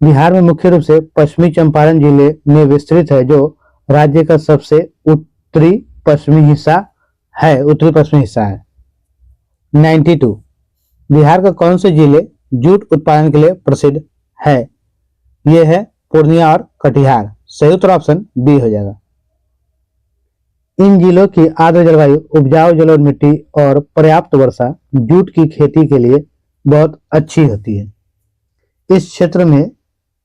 बिहार में मुख्य रूप से पश्चिमी चंपारण जिले में विस्तृत है, जो राज्य का सबसे उत्तरी पश्चिमी हिस्सा है। 92 बिहार का कौन से जिले जूट उत्पादन के लिए प्रसिद्ध है? यह है पूर्णिया और कटिहार। सही उत्तर ऑप्शन बी हो जाएगा। इन जिलों की आर्द्र जलवायु, उपजाऊ जलोढ़ मिट्टी और पर्याप्त वर्षा जूट की खेती के लिए बहुत अच्छी होती है। इस क्षेत्र में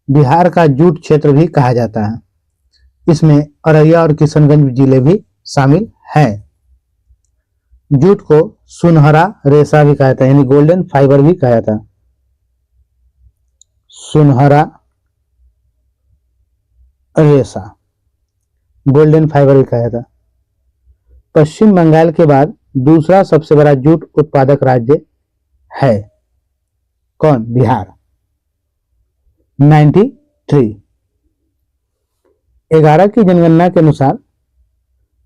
बिहार का जूट क्षेत्र भी कहा जाता है। इसमें अररिया और किशनगंज जिले भी शामिल हैं। जूट को सुनहरा रेशा भी कहा जाता है, यानी गोल्डन फाइबर भी कहा जाता है। सुनहरा रेशा, गोल्डन फाइबर भी कहा जाता है। पश्चिम बंगाल के बाद दूसरा सबसे बड़ा जूट उत्पादक राज्य है कौन? बिहार। 93 11 की जनगणना के अनुसार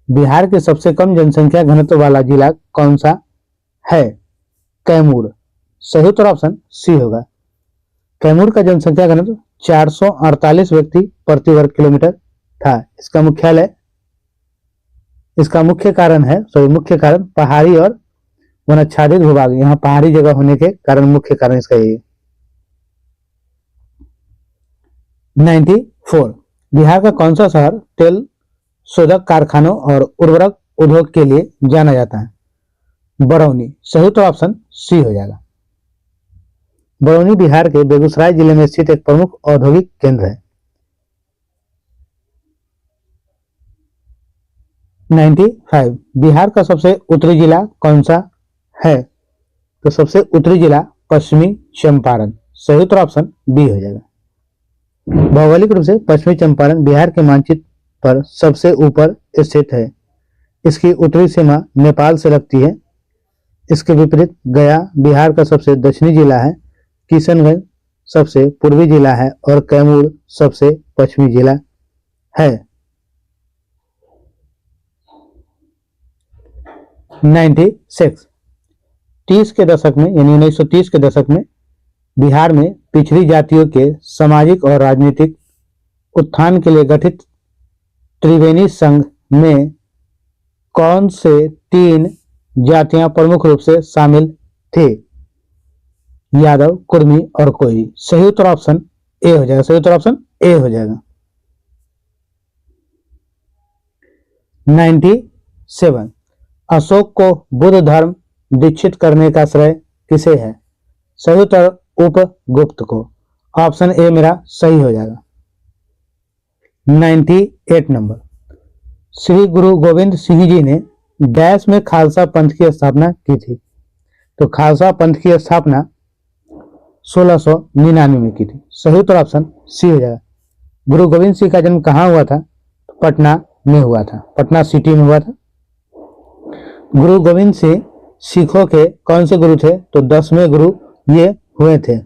बिहार के सबसे कम जनसंख्या घनत्व वाला जिला कौन सा है? कैमूर। सही उत्तर ऑप्शन सी होगा। कैमूर का जनसंख्या घनत्व 448 व्यक्ति प्रति वर्ग किलोमीटर था। इसका मुख्यालय इसका मुख्य कारण है, मुख्य कारण पहाड़ी और वनाच्छादित भूभाग, यहाँ पहाड़ी जगह होने के कारण मुख्य कारण इसका यही है। 94, बिहार का कौन सा शहर तेल शोधक कारखानों और उर्वरक उद्योग के लिए जाना जाता है? बरौनी। सही तो ऑप्शन सी हो जाएगा। बरौनी बिहार के बेगूसराय जिले में स्थित एक प्रमुख औद्योगिक केंद्र है। 95, बिहार का सबसे उत्तरी जिला कौन सा है? तो सबसे उत्तरी जिला पश्चिमी चंपारण। सही उत्तर ऑप्शन बी हो जाएगा। भौगोलिक रूप से पश्चिमी चंपारण बिहार के मानचित्र पर सबसे ऊपर स्थित है। इसकी उत्तरी सीमा नेपाल से लगती है। इसके विपरीत गया बिहार का सबसे दक्षिणी जिला है, किशनगंज सबसे पूर्वी जिला है और कैमूर सबसे पश्चिमी जिला है। 96, 30 के दशक में यानी 1930 के दशक में बिहार में पिछड़ी जातियों के सामाजिक और राजनीतिक उत्थान के लिए गठित त्रिवेणी संघ में कौन से 3 जातियां प्रमुख रूप से शामिल थे? यादव, कुर्मी और कोई। सही उत्तर ऑप्शन ए हो जाएगा। सही उत्तर ऑप्शन ए हो जाएगा। 97, अशोक को बुद्ध धर्म दीक्षित करने का श्रेय किसे है? सही उत्तर उपगुप्त को। ऑप्शन ए मेरा सही हो जाएगा। 98 नंबर, श्री गुरु गोविंद सिंह जी ने डैश में खालसा पंथ की स्थापना की थी? तो खालसा पंथ की स्थापना 1699 में की थी। सही उत्तर ऑप्शन सी हो जाएगा। गुरु गोविंद सिंह का जन्म कहाँ हुआ था? पटना में हुआ था, पटना सिटी में हुआ था। गुरु गोविंद सिंह सिखों के कौन से गुरु थे? तो 10वें गुरु ये हुए थे।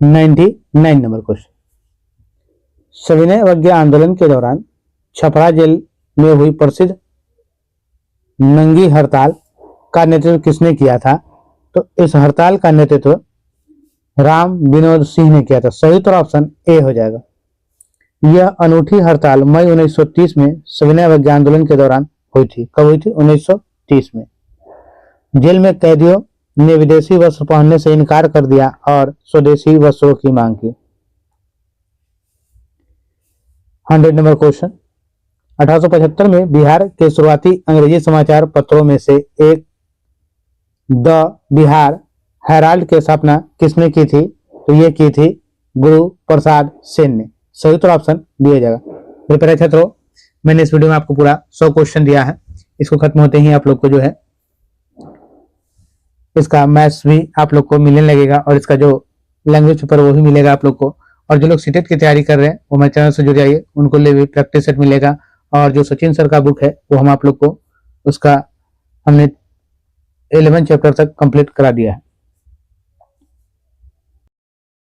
नाइन्टी नाइन नंबर क्वेश्चन, सविनय अवज्ञा आंदोलन के दौरान छपरा जेल में हुई प्रसिद्ध नंगी हड़ताल का नेतृत्व किसने किया था? तो इस हड़ताल का नेतृत्व राम विनोद सिंह ने किया था। सही उत्तर ऑप्शन ए हो जाएगा। यह अनूठी हड़ताल मई 1930 में सविनय अवज्ञा आंदोलन के दौरान हुई थी। कब हुई थी? 1930 में। जेल में कैदियों ने विदेशी वस्त्र पहनने से इनकार कर दिया और स्वदेशी वस्त्रों की मांग की। 100 नंबर क्वेश्चन, 1875 में बिहार के शुरुआती अंग्रेजी समाचार पत्रों में से एक द बिहार हेराल्ड की स्थापना किसने की थी? तो ये की थी गुरु प्रसाद सेन ने। सही उत्तर ऑप्शन बी हो जाएगा। तो प्यारे छात्रों, मैंने इस वीडियो में आपको पूरा 100 क्वेश्चन दिया है। इसको खत्म होते ही आप लोग को जो है इसका मैथ्स भी आप लोग को मिलने लगेगा और इसका जो लैंग्वेज पेपर वो भी मिलेगा आप लोग को। और जो लोग सीटेट की तैयारी कर रहे हैं वो मेरे चैनल से जुड़ जाइए, उनको लिए भी प्रैक्टिस सेट मिलेगा। और जो सचिन सर का बुक है वो हम आप लोग को उसका हमने 11 चैप्टर तक कंप्लीट करा दिया है।